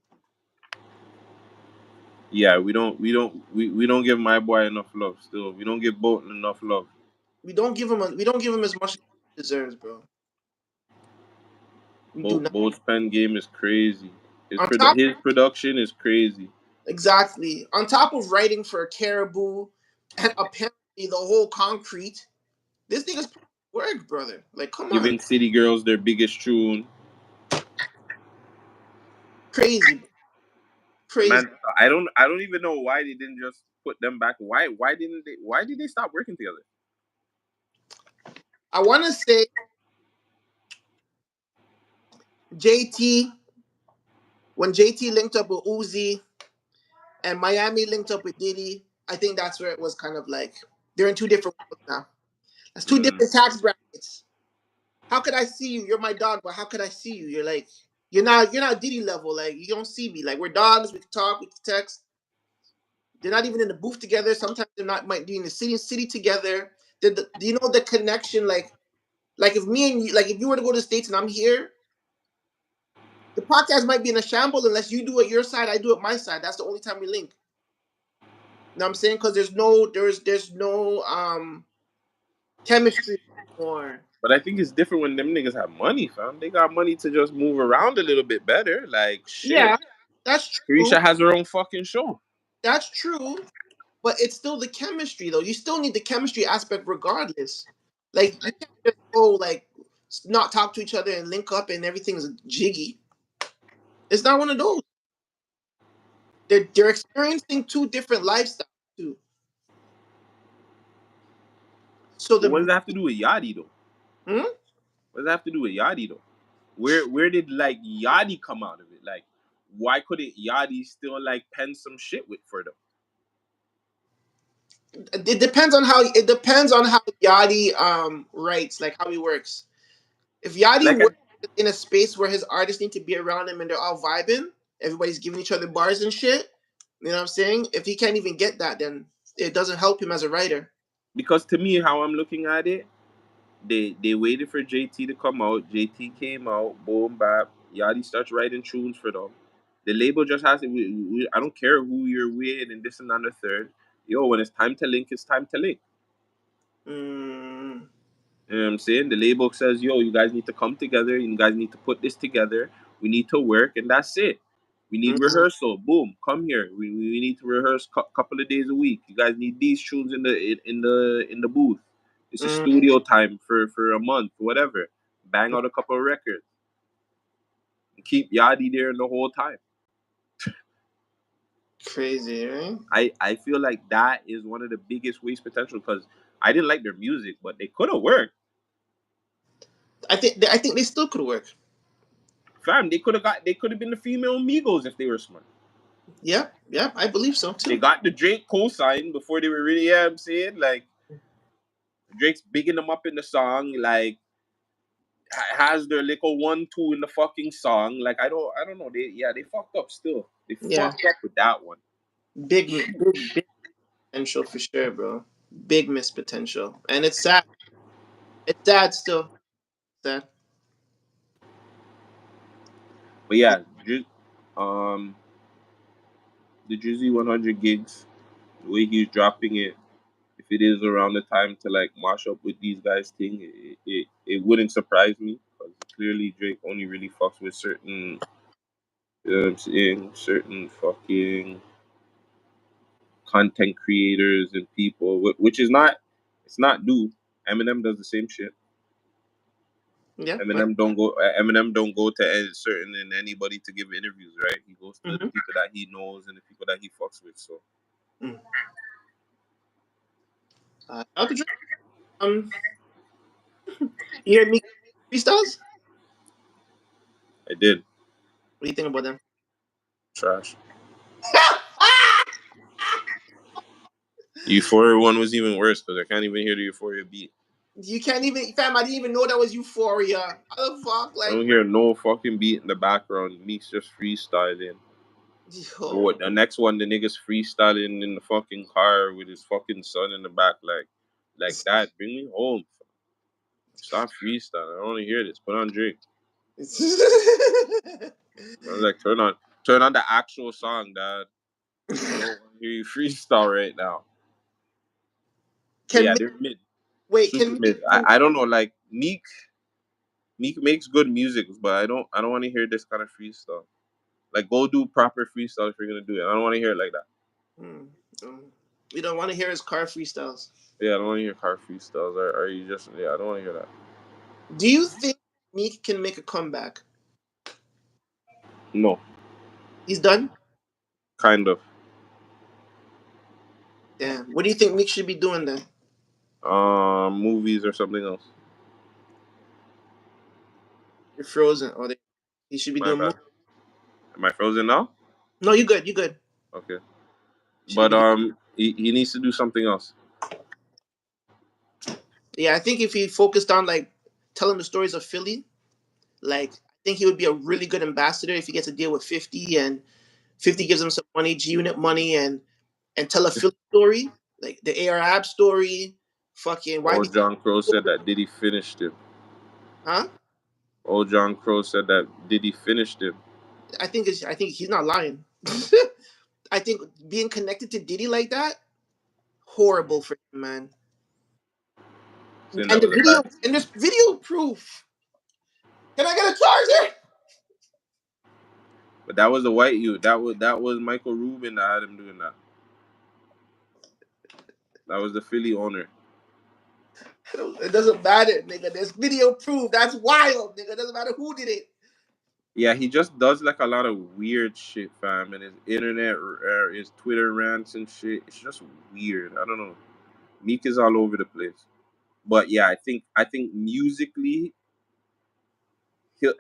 Yeah, we don't give my boy enough love. Still, we don't give Bolton enough love. We don't give him as much as he deserves, bro. We do not. Bolt's pen game is crazy. On top, His production is crazy. exactly. On top of writing for Caribou and apparently the whole Concrete, this nigga's work, brother. Like, come on, Giving City Girls their biggest tune. crazy, crazy. Man, I don't even know why they didn't just put them back. Why did they stop working together? I want to say JT when JT linked up with Uzi and Miami linked up with Diddy. I think that's where it was kind of like they're in two different worlds now. That's two Mm. different tax brackets. How could I see you? You're my dog, but how could I see you? You're not Diddy level. Like you don't see me. Like we're dogs. We can talk. We can text. They're not even in the booth together. Sometimes they're not might be in the city together. Do you know the connection? Like if me and you, like if you were to go to the States and I'm here, the podcast might be in a shamble unless you do it your side, I do it my side. That's the only time we link. You know what I'm saying? Because there's no chemistry anymore. But I think it's different when them niggas have money, fam. They got money to just move around a little bit better. Like shit. Yeah, that's true. Carisha has her own fucking show. That's true. But it's still the chemistry though. You still need the chemistry aspect regardless. Like you can't just go like not talk to each other and link up and everything's jiggy. It's not one of those. They're experiencing two different lifestyles too. So But what the does that have to do with Yachty though? hmm? What does that have to do with Yachty though? Where did like Yachty come out of it? Like why couldn't Yachty still like pen some shit with for them? It depends on how Yachty writes, like how he works. If Yachty Like I, works in a space where his artists need to be around him and they're all vibing, everybody's giving each other bars and shit. You know what I'm saying? If he can't even get that, then it doesn't help him as a writer. because to me how I'm looking at it, they waited for JT to come out. JT came out, boom bap. Yachty starts writing tunes for them. The label just has to. I don't care who you're with and this and that and the third. Yo, when it's time to link, it's time to link. Mm, You know what I'm saying? The label says, yo, you guys need to come together. You guys need to put this together. We need to work, and that's it. We need mm, rehearsal. Boom, come here. We need to rehearse couple of days a week. You guys need these tunes in the booth. It's a mm, studio time for a month, whatever. Bang out a couple of records. And keep Yadi there the whole time. crazy, right? I feel like that is one of the biggest waste potential because I didn't like their music, but they could have worked. I think they still could work. Fam, they could have been the female Migos if they were smart. Yeah, yeah, I believe so They too. got the Drake cosign before they were really, yeah, I'm saying, like Drake's bigging them up in the song, like has their little 1-2 in the fucking song. Like I don't know. They fucked up still. They Yeah, fucked up with that one. big potential for sure, bro. Big missed potential, and it's sad. It's sad still. Sad. But yeah, um the Drizzy 100 gigs, the way he's dropping it, if it is around the time to like mash up with these guys thing, it wouldn't surprise me because clearly Drake only really fucks with certain, you know what I'm saying, certain fucking content creators and people, which is not, it's not new. Eminem does the same shit. Yeah. Eminem don't go to certain and anybody to give interviews, right? He goes to the Mm-hmm. people that he knows and the people that he fucks with. So Mm. Out the drink. Um, you hear me freestyles? I did What do you think about them? trash. Euphoria one was even worse because I can't even hear the Euphoria beat. You can't even, fam. I didn't even know that was Euphoria. How the fuck, I like, don't hear no fucking beat in the background. Meek's just freestyling. yo, What the next one? The niggas freestyling in the fucking car with his fucking son in the back, like that. Bring me home. Stop freestyling. I don't want to hear this. Put on Drake. I was like, turn on the actual song, Dad. I don't want to hear you freestyle right now. But can yeah, Meek, they're mid, wait? super Can Meek? mid. I don't know. Like Meek makes good music, but I don't want to hear this kind of freestyle. Like, go do proper freestyle if you're gonna do it. I don't want to hear it like that. Mm, mm. You don't want to hear his car freestyles. Yeah, I don't want to hear car freestyles. Are you just? Yeah, I don't want to hear that. Do you think Meek can make a comeback? No, He's done. kind of. Damn. What do you think Meek should be doing then? Movies or something else. You're frozen. He should be My doing. bad. Am I frozen now? No, you good. You good. Okay. Should But be. he needs to do something else. Yeah, I think if he focused on like telling the stories of Philly, like I think he would be a really good ambassador if he gets a deal with 50 and 50 gives him some money, G Unit money, and tell a Philly story, like the AR story, fucking Old YB. John Crow said that Diddy finished him. Huh? Old John Crow said that Diddy finished him. I think he's not lying. I think being connected to Diddy like that, horrible for him, man. Saying And that was a bad. there's video proof. Can I get a charger? But that was a white youth. That was Michael Rubin that had him doing that. That was the Philly owner. It doesn't matter, nigga. There's video proof. That's wild, nigga. It doesn't matter who did it. Yeah, he just does like a lot of weird shit, fam. And his Twitter rants and shit. It's just weird. I don't know. Meek is all over the place. But yeah, I think musically, he'll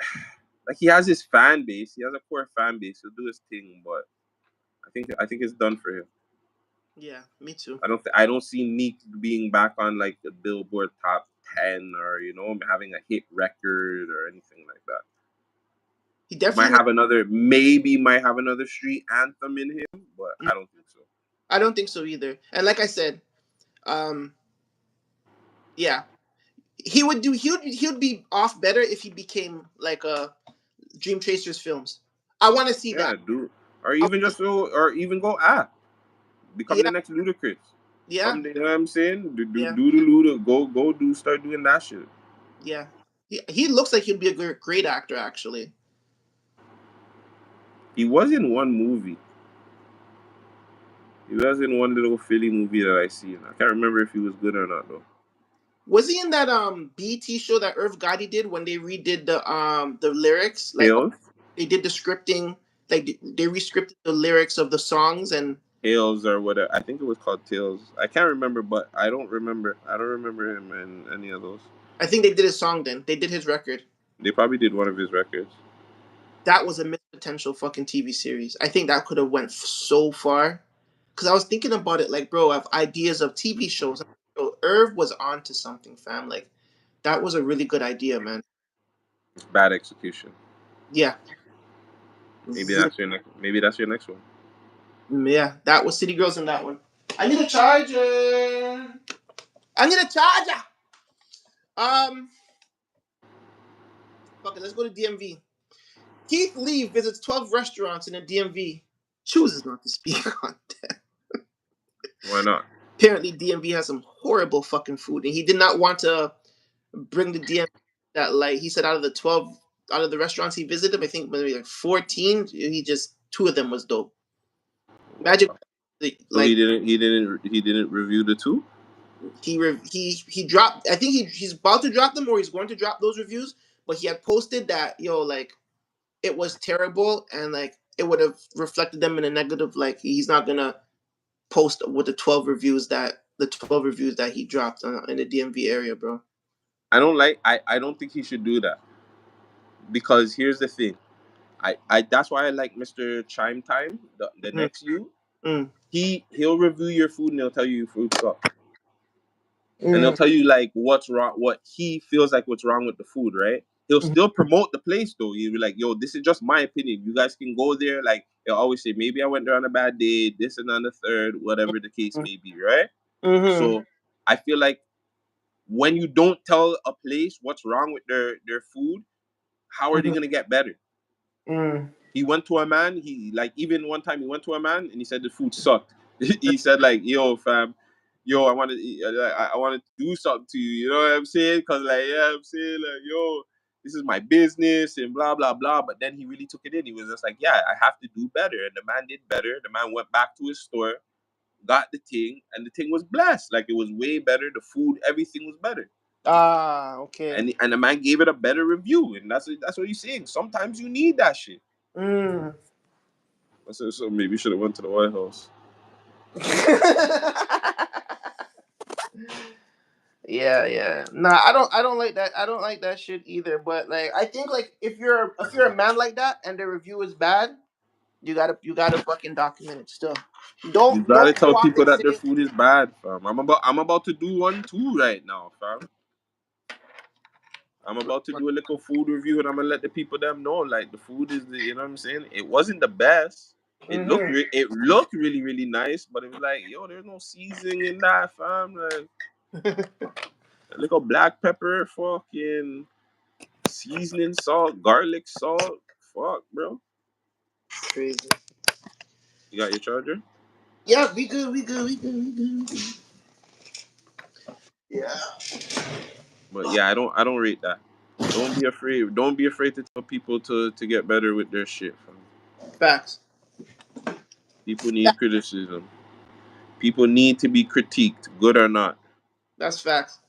like he has his fan base. He has a core fan base. He'll do his thing, but I think it's done for him. Yeah, me too. I don't see Meek being back on like the Billboard top 10 or having a hit record or anything like that. He Might definitely. have another maybe might have another street anthem in him, but I don't think so. I don't think so either. And like I said, um, yeah, he would do. He would be off better if he became like a Dream Chasers films. I want to see Yeah, that. do or I, even go become the yeah, next Ludacris. yeah, You know what I'm saying? yeah, Do the Luda, go do start doing that shit. yeah. He looks like he'd be a great actor, actually. He was in one movie. He was in one little Philly movie that I seen. I can't remember if he was good or not though. Was he in that BT show that Irv Gotti did when they redid the lyrics? Like Hales, they did the scripting, like they rescripted the lyrics of the songs, and Hales or whatever. I think it was called Tales. I can't remember, but I don't remember. I don't remember him in any of those. I think they did his song. Then they did his record. They probably did one of his records. That was a missed potential fucking TV series. I think that could have went so far. Cause I was thinking about it, like, bro, I have ideas of TV shows. Bro, Irv was on to something, fam. Like, that was a really good idea, man. Bad execution. Yeah, Maybe that's your next one. yeah. That was City Girls in that one. I need a charger. I need a charger. Um, fuck it. Let's go to DMV. Keith Lee visits 12 restaurants in the DMV. Chooses not to speak on that. Why not? Apparently, DMV has some horrible fucking food, and he did not want to bring the DMV that, like, he said out of the 12, out of the restaurants he visited, I think maybe like 14, he just, two of them was dope. Imagine, Wow. So he like, didn't he didn't he didn't review the two. he dropped, I think he's about to drop them or he's going to drop those reviews, but he had posted that, like, it was terrible and, like, it would have reflected them in a negative, like, he's not gonna post with the 12 reviews that he dropped in the DMV area, bro. I don't think he should do that because here's the thing. I That's why I like Mr. Chime Time, the Mm, next you. mm, He'll review your food and he'll tell you your food sucks. And he'll mm, tell you like what's wrong, what he feels like what's wrong with the food, right? He'll mm, still promote the place though. He'll be like, "Yo, this is just my opinion. You guys can go there." Like he'll always say, "Maybe I went there on a bad day, this and on the third, whatever the case mm, may be," right? mm, So I feel like when you don't tell a place what's wrong with their food, how are they mm, gonna get better? mm, He went to a man. He like even one time he went to a man and he said the food sucked. He said like, "Yo, fam, yo, I wanted to do something to you. You know what I'm saying? Cause like, yeah, I'm saying like, yo, this is my business and blah blah blah." But then he really took it in. He was just like, "Yeah, I have to do better." And the man did better. The man went back to his store. got the thing, and the thing was blessed. Like it was way better. The food, everything was better. Ah, okay. And the man gave it a better review, and that's what he's saying. Sometimes you need that shit. Mm. I said, so maybe you should have went to the White House. Yeah, yeah. Nah, I don't like that. I don't like that shit either. But like, I think like if you're a man like that and the review is bad, you gotta fucking document it still. You Don't gotta go tell out people and that their say, food is bad, fam. I'm about to do one too right now, fam. I'm about to do a little food review, and I'm gonna let the people them know like the food is the, you know what I'm saying. It wasn't the best. mm-hmm. It looked really really nice, but it was like yo, there's no seasoning in that, fam. Like a little black pepper, fucking seasoning salt, garlic salt. Fuck, bro. Crazy. You got your charger? Yeah, we good, we good, we good, we good. Yeah. But yeah, I don't rate that. Don't be afraid. Don't be afraid to tell people to get better with their shit, fam. Facts. People need criticism. People need to be critiqued, good or not. That's facts.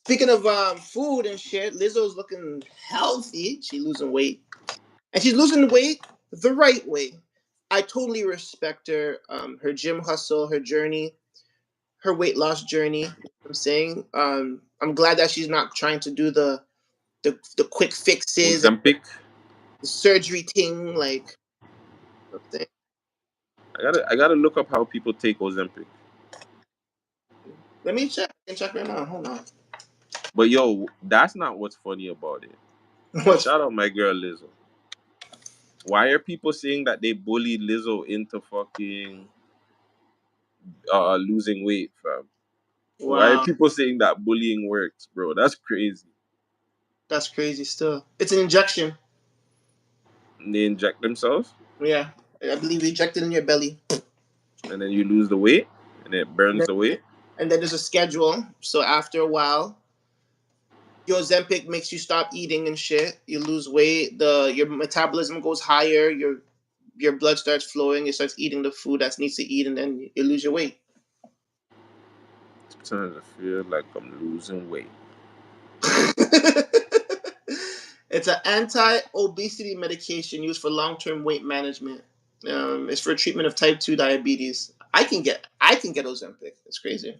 Speaking of food and shit, Lizzo's looking healthy. She's losing weight, and she's losing weight the right way. I totally respect her. Her gym hustle, her journey, her weight loss journey. You know what I'm saying. I'm glad that she's not trying to do the quick fixes and Ozempic. the surgery thing. Like, you know what I'm saying? I gotta look up how people take Ozempic. Let me check. I can check right now. Hold on. But yo, that's not what's funny about it. And What's shout out my girl Lizzo. Why are people saying that they bullied Lizzo into fucking losing weight, fam? Why are wow? people saying that bullying works, bro? That's crazy. That's crazy. Still, it's an injection. And they inject themselves, Yeah, I believe you inject it in your belly. and then you lose the weight, and it burns the weight. And then there's a schedule. So after a while, your Ozempic makes you stop eating and shit. You lose weight. Your metabolism goes higher. Your blood starts flowing. It starts eating the food that needs to eat, and then you lose your weight. Sometimes I feel like I'm losing weight. It's an anti-obesity medication used for long-term weight management. It's for treatment of type 2 diabetes. I can get Ozempic. It's crazy.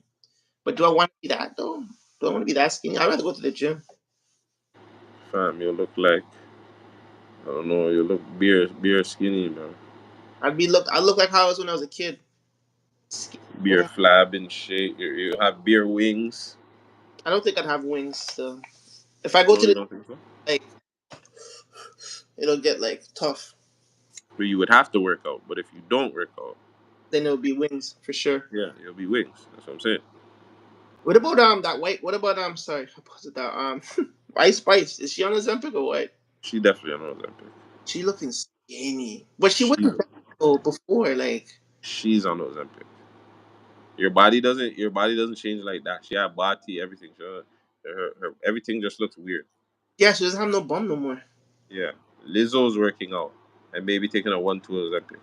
But do I want to be that though? Do I want to be that skinny? I'd rather go to the gym. Fam, you look like I don't know. You look beer skinny, man. I look like how I was when I was a kid. Skinny Beer boy. flab and shit. You have beer wings. I don't think I'd have wings still. If I go No, to you the don't think so? like, it'll get like tough. But you would have to work out. But if you don't work out, Then it'll be wings for sure. yeah, you'll be wings. That's what I'm saying. What about that white? What about sorry, what was it that Ice Spice? Is she on Ozempic or what? She definitely knows that pick. She looking skinny, but she She's wasn't that though before. Like, she's on Ozempic. Your body doesn't change like that. She had body, everything. Her everything just looks weird. yeah, she doesn't have no bum no more. Yeah. Lizzo's working out and maybe taking a 1-2 Ozempic.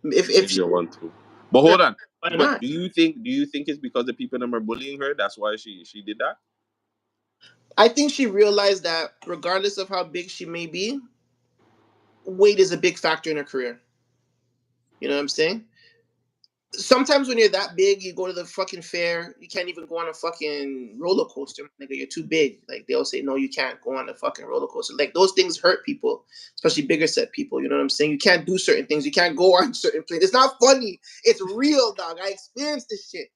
If Maybe she, a 1-2. But hold on. why But not? do you think it's because the people that are bullying her? That's why she did that? I think she realized that regardless of how big she may be, weight is a big factor in her career. You know what I'm saying? Sometimes when you're that big, you go to the fucking fair, you can't even go on a fucking roller coaster, nigga. You're too big. Like they'll say, no, you can't go on a fucking roller coaster. Like those things hurt people, especially bigger set people. You know what I'm saying? You can't do certain things. You can't go on certain planes. It's not funny. It's real, dog. I experienced this shit.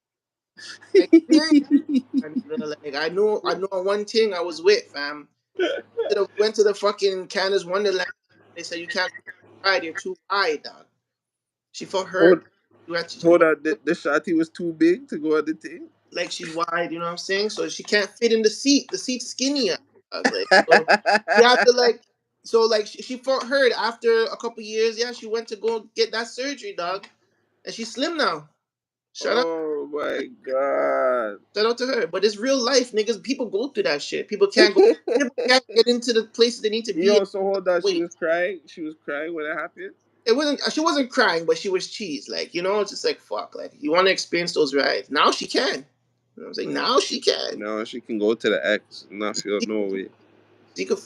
I experienced. Like I know on one thing I was with, fam. Went to the fucking Canada's Wonderland. They said you can't ride. You're too wide, dog. She felt hold, hurt. She hold felt on. The shotty was too big to go on the thing. like she's wide. You know what I'm saying? So she can't fit in the seat. The seat's skinny, dog. Like so, you have to like. So like she felt hurt after a couple years. Yeah, she went to go get that surgery, dog, and she's slim now. Shout out. Oh my god. Shout out to her. But it's real life, niggas. People go through that shit. People can't get into the places they need to be. Yo, so hold on. She Wait. was crying. She was crying when it happened. it wasn't. She wasn't crying, but she was cheesed. Like, it's just like fuck. Like, you want to experience those rides now? She can. You know what I'm saying? Now she can. Now she can go to the X and not feel She, no way.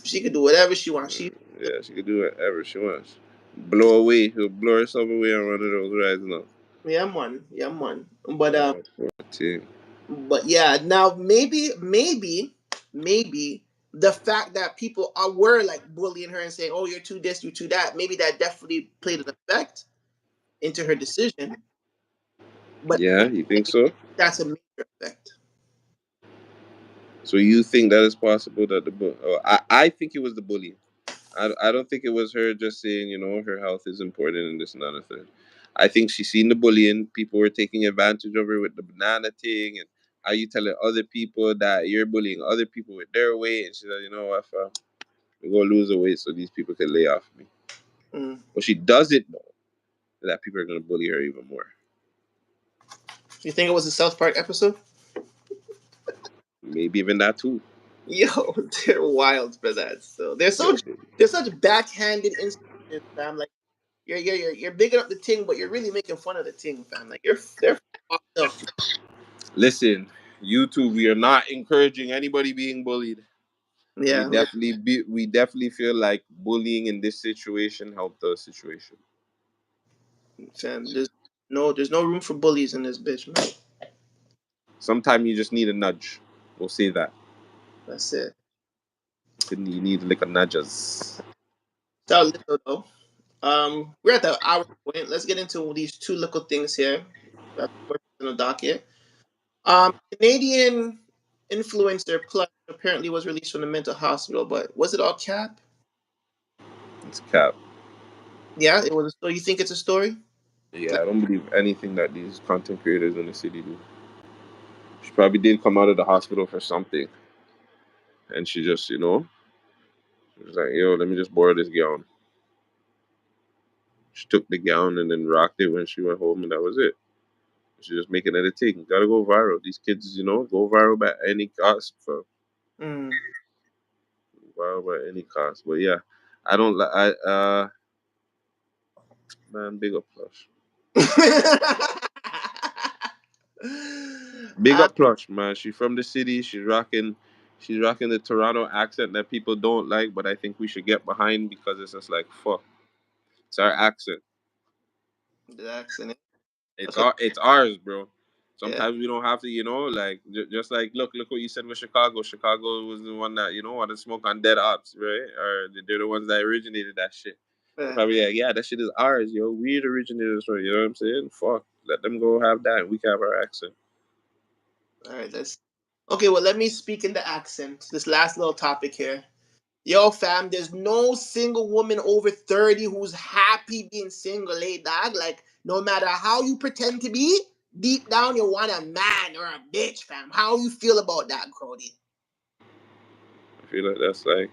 she could do whatever she wants. She Yeah, she can do whatever she wants. Blow away. He'll blow herself away on one of those rides now. Yeah, man. Yeah, man. But Oh, poor thing. yeah. Now maybe the fact that people were like bullying her and saying, "Oh, you're too this, you're too that." Maybe that definitely played an effect into her decision. But I Yeah, don't you think think so? that's a major effect. So you think that is possible that I think it was the bullying. I don't think it was her just saying, her health is important and this and that and third. I think she seen the bullying. People were taking advantage of her with the banana thing, and how you telling other people that you're bullying other people with their weight. And she said, you know what, fam, I'm going to lose the weight so these people can lay off me. Mm. But she doesn't know that people are going to bully her even more. You think it was a South Park episode? Maybe even that too. Yo, they're wild for that. So Yo, they're such backhanded instances, fam. Like you're bigging up the ting, but you're really making fun of the ting, fam. Like they're fucked up. listen, YouTube, we are not encouraging anybody being bullied. Yeah, yeah, We definitely feel like bullying in this situation helped the situation. fam. There's no room for bullies in this bitch, man. Sometimes you just need a nudge. We'll say that. That's it. You need like a nudges. So little though. We're at the hour point. Let's get into these two little things here. That's what's on the docket. Canadian influencer Plus apparently was released from the mental hospital, but was it all cap? It's cap. Yeah, it was. So you think it's a story? Yeah, I don't believe anything that these content creators in the city do. She probably did come out of the hospital for something, and she just, she was like, "Yo, let me just borrow this gown." She took the gown and then rocked it when she went home, and that was it. She's just making it a thing. Gotta go viral. These kids, go viral by any cost. For Mm. viral by any cost. But yeah, I don't like. Man, big up Plush. Big uh, up Plush, man. She's from the city. She's rocking the Toronto accent that people don't like, but I think we should get behind because it's just like fuck. It's our accent. the accent. It's That's what. it's ours, bro. Yeah. Sometimes we don't have to, like just like look what you said with Chicago. Chicago was the one that wanted to smoke on dead ops, right? Or they're the ones that originated that shit. They're Yeah. probably like, yeah, that shit is ours, yo. We the originators, right? You know what I'm saying? Fuck, let them go have that, and we can have our accent. All right. Let's. Okay. Well, let me speak in the accent. This last little topic here. Yo, fam, there's no single woman over 30 who's happy being single, eh, dog? Like, no matter how you pretend to be, deep down you want a man or a bitch, fam. How you feel about that, Crody? I feel like that's like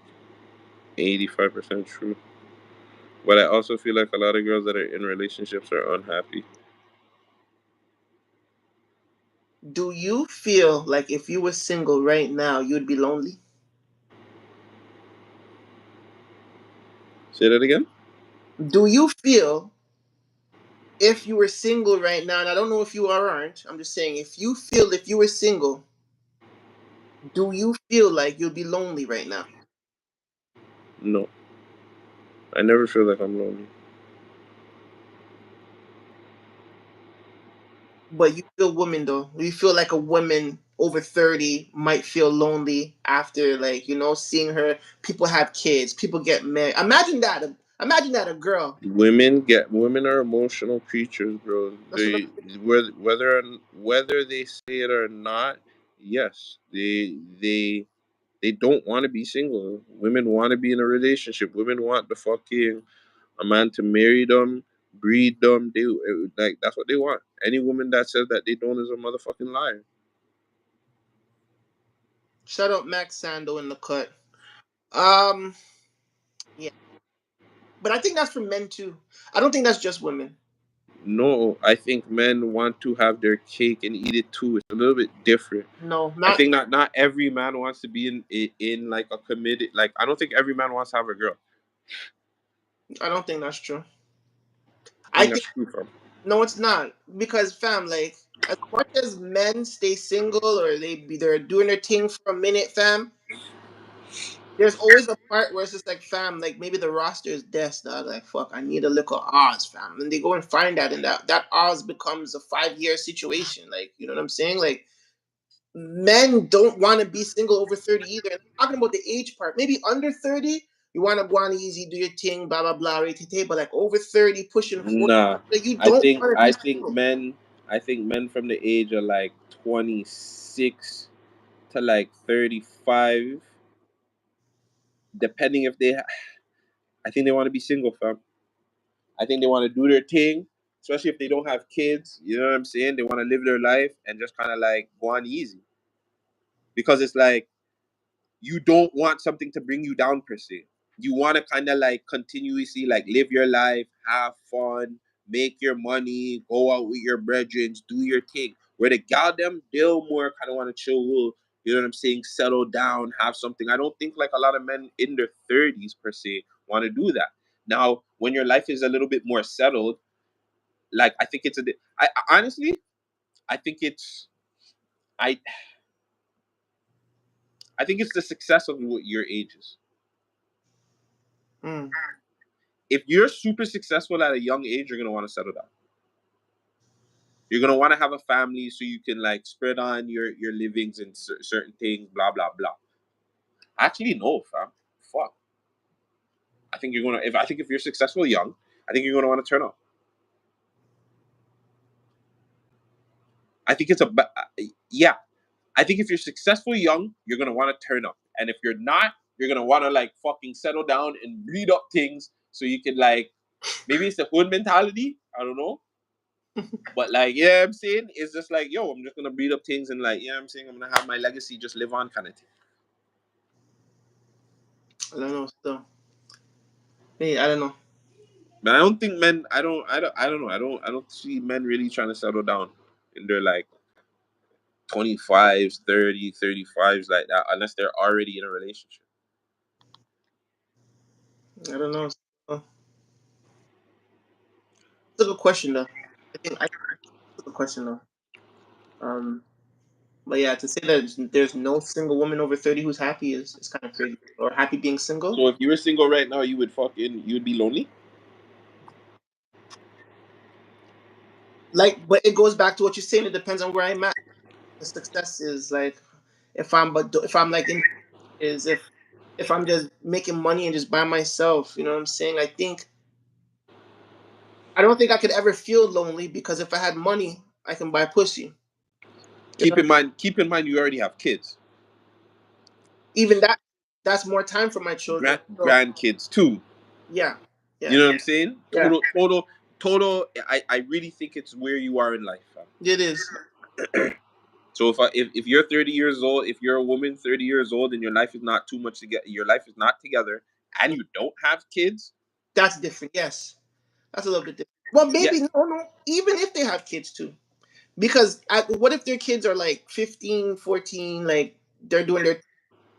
85% true. But I also feel like a lot of girls that are in relationships are unhappy. Do you feel like if you were single right now, you'd be lonely? Say that again? Do you feel if you were single right now, and I don't know if you are or aren't, I'm just saying, if you feel if you were single, do you feel like you'd be lonely right now? No. I never feel like I'm lonely. But you feel women though. You feel like a woman over 30 might feel lonely after like, seeing her people have kids, people get married. Imagine that a girl. Women are emotional creatures, bro. That's what They whether they say it or not, yes, they don't want to be single. Women want to be in a relationship. Women want the fucking a man to marry them, breed them. They like that's what they want. Any woman that says that they don't is a motherfucking liar. Shout out Max Sando in the cut. Um yeah. But I think that's for men too. I don't think that's just women. No, I think men want to have their cake and eat it too. It's a little bit different. No, I not think not every man wants to be in like a committed, like I don't think every man wants to have a girl. I don't think that's true. I think that's think true, fam. no, it's not because fam, like as much as men stay single or they're doing their thing for a minute, fam. There's always a part where it's just like, fam, like maybe the roster is dead, dog. Like, fuck, I need a little Oz, fam. And they go and find that, and that Oz becomes a 5 year situation. Like, you know what I'm saying? Like, men don't want to be single over 30 either. And I'm talking about the age part. Maybe under 30, you want to go on easy, do your thing, blah, blah, blah, rate, but like over 30, pushing 40, Nah, like, you I don't think want to I be think single. men I think men from the age of like 26 to like 35, depending if I think they want to be single, fam. I think they want to do their thing, especially if they don't have kids. You know what I'm saying? They want to live their life and just kind of like go on easy because it's like you don't want something to bring you down per se. You want to kind of like continuously like live your life, have fun, make your money, go out with your brethren, do your thing. Where the goddamn deal more kind of want to chill, you know what I'm saying, settle down, have something. I don't think like a lot of men in their 30s per se want to do that. Now, when your life is a little bit more settled, like I think it's honestly, I think it's I I think it's the success of what your age is. Mm. If you're super successful at a young age, you're gonna want to settle down. You're gonna want to have a family so you can like spread on your livings and certain things, blah blah blah. Actually, no, fam. Fuck. I think you're gonna. If I think if you're successful young, I think you're gonna want to turn up. I think it's yeah. I think if you're successful young, you're gonna want to turn up, and if you're not, you're gonna want to like fucking settle down and read up things so you can like maybe it's the hood mentality. I don't know. But like, yeah, I'm saying it's just like, yo, I'm just gonna breed up things and like, yeah, I'm saying I'm gonna have my legacy just live on kind of thing. I don't know. Still, hey, I don't know. But I don't think men. I don't know. I don't see men really trying to settle down in their like 25s, 30, 35s like that unless they're already in a relationship. I don't know. Still. It's a good question though. I think it's a good question though. Um, but yeah, to say that there's no single woman over 30 who's happy is kind of crazy. Or happy being single. So if you were single right now, you would be lonely. Like, but it goes back to what you're saying. It depends on where I'm at. The success is like if I'm like in is if I'm just making money and just by myself. You know what I'm saying? I don't think I could ever feel lonely because if I had money, I can buy pussy. You know, Keep in mind, you already have kids, even that's more time for my children. So grandkids too. yeah, You yeah, know what I'm saying? yeah. Total. I really think it's where you are in life, fam. It is. So if you're 30 years old, if you're a woman 30 years old and your life is not too much to get, your life is not together, and you don't have kids, That's different. Yes, that's a little bit different. Well, yeah, maybe no, no. Even if they have kids too, because what if their kids are like 15, 14, like they're doing their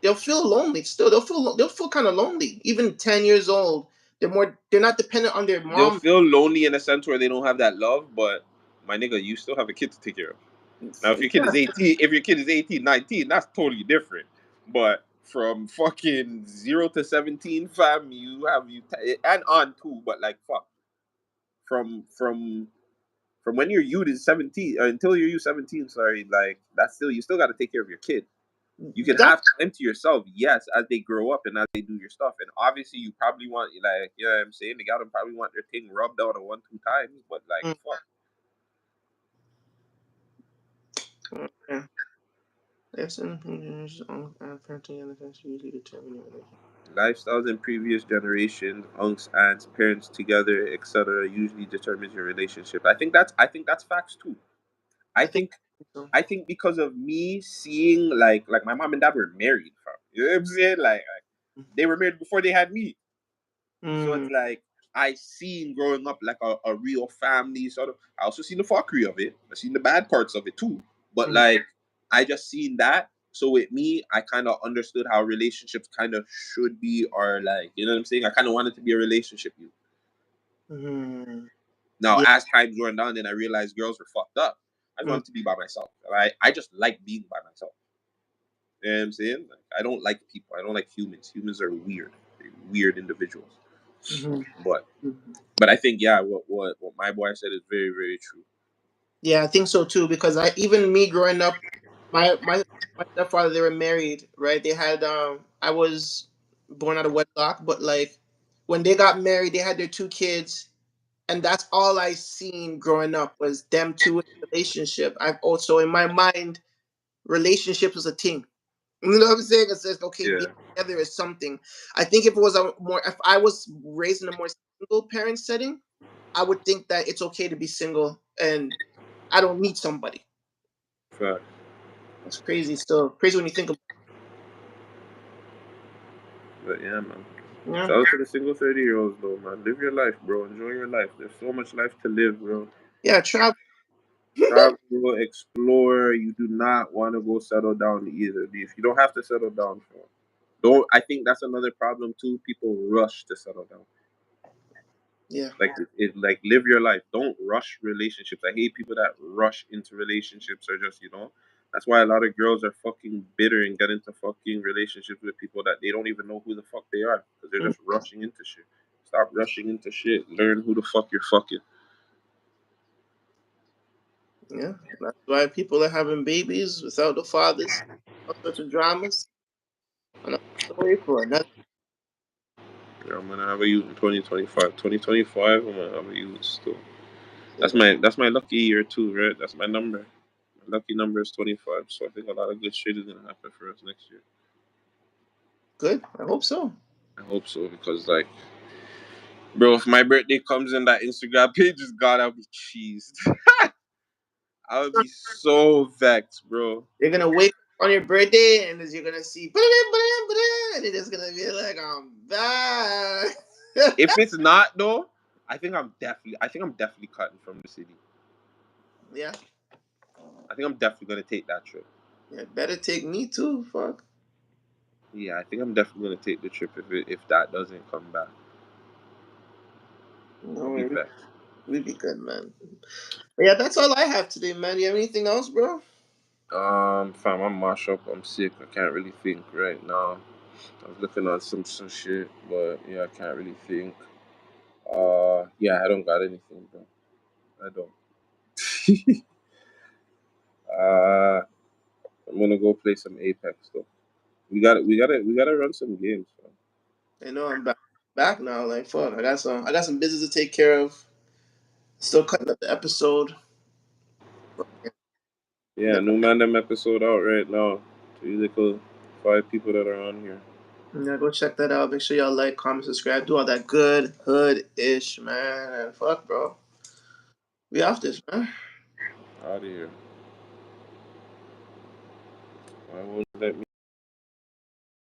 they'll feel lonely still. They'll feel kind of lonely. Even 10 years old, they're not dependent on their they'll mom. feel lonely in a sense where they don't have that love. But my nigga, you still have a kid to take care of. Now, if your kid is Yeah, 18, if your kid is 18, 19, that's totally different. But from fucking 0 to 17, fam, and on too. But like, fuck, from from from when your youth is 17 until your youth 17, sorry, like that's still you still got to take care of your kid. You can that have time to yourself, yes, as they grow up and as they do your stuff. And obviously, you probably want, like, you know what I'm saying? They got them probably want their thing rubbed out a one, two times, but like, mm, fuck. yeah. Yes, and parenting and attention usually determine your relationship. Lifestyles in previous generations, unks, aunts, parents together, etc., usually determines your relationship. I think that's facts too. I I think think so. I think because of me seeing like my mom and dad were married, fam. You know what I'm saying? Like they were married before they had me. So Mm, it's like I seen growing up like a real family sort of. I also seen the fuckery of it. I seen the bad parts of it too. But mm, like I just seen that. So with me, I kind of understood how relationships kind of should be, or like you know what I'm saying. I kind of wanted to be a relationship. You mm. Now, Yeah. as time's going on, then I realized girls were fucked up. I just Mm, wanted to be by myself. I just like being by myself. You know what I'm saying? Like, I don't like people. I don't like humans. Humans are weird. They're weird individuals. mhm, But mhm. but I think yeah, what my boy said is very very true. Yeah, I think so too. Because I even me growing up, my stepfather, they were married, right? They had I was born out of wedlock, but like when they got married, they had their two kids, and that's all I seen growing up was them two in a relationship. I've also in my mind, relationship was a thing. You know what I'm saying? It's just okay, Yeah, being together is something. I think if I was raised in a more single parent setting, I would think that it's okay to be single and I don't need somebody. fact. That's crazy. Still crazy when you think about But yeah, man. it. Yeah, Shout out to the single 30-year-olds though, man. Live your life, bro. Enjoy your life. There's so much life to live, bro. yeah. Travel. Travel, explore. You do not want to go settle down either. If you don't have to settle down, for don't. I think that's another problem too. People rush to settle down. Yeah. Like like live your life. Don't rush relationships. I hate people that rush into relationships or just That's why a lot of girls are fucking bitter and get into fucking relationships with people that they don't even know who the fuck they are because they're Mm, just rushing into shit. Stop rushing into shit. Learn who the fuck you're fucking. yeah. That's why people are having babies without the fathers. All sorts of dramas. Another story for another. Yeah, I'm gonna have a youth in 2025. 2025, I'm gonna have a youth still. Yeah, That's my lucky year too, right? That's my number. My lucky number is 25, so I think a lot of good shit is gonna happen for us next year. good. I hope so. I hope so because bro, if my birthday comes and that Instagram page is gone, I'll be cheesed. I would be so vexed, bro. You're gonna wake up on your birthday and you're gonna see and it is gonna be like I'm back. If it's not though, I think I'm definitely cutting from the city. Yeah. I think I'm definitely gonna take that trip. Yeah, better take me too. Fuck. Yeah, I think I'm definitely gonna take the trip if that doesn't come back. I'll No, be vexed. we be good, man. But yeah, that's all I have today, man. You have anything else, bro? Fam, I'm mash up. I'm sick. I can't really think right now. I was looking at some shit, but yeah, I can't really think. Yeah, I don't got anything, bro. I don't. I'm gonna go play some Apex though. We gotta run some games, bro. I know I'm back now. Like fuck, I got some business to take care of. Still cutting up the episode. Yeah, Yeah, new Mandem episode out right now. Musical 5 people that are on here. yeah, go check that out. Make sure y'all like, comment, subscribe, do all that good hood ish, man. And fuck, bro, we off this, man. Out of here. I will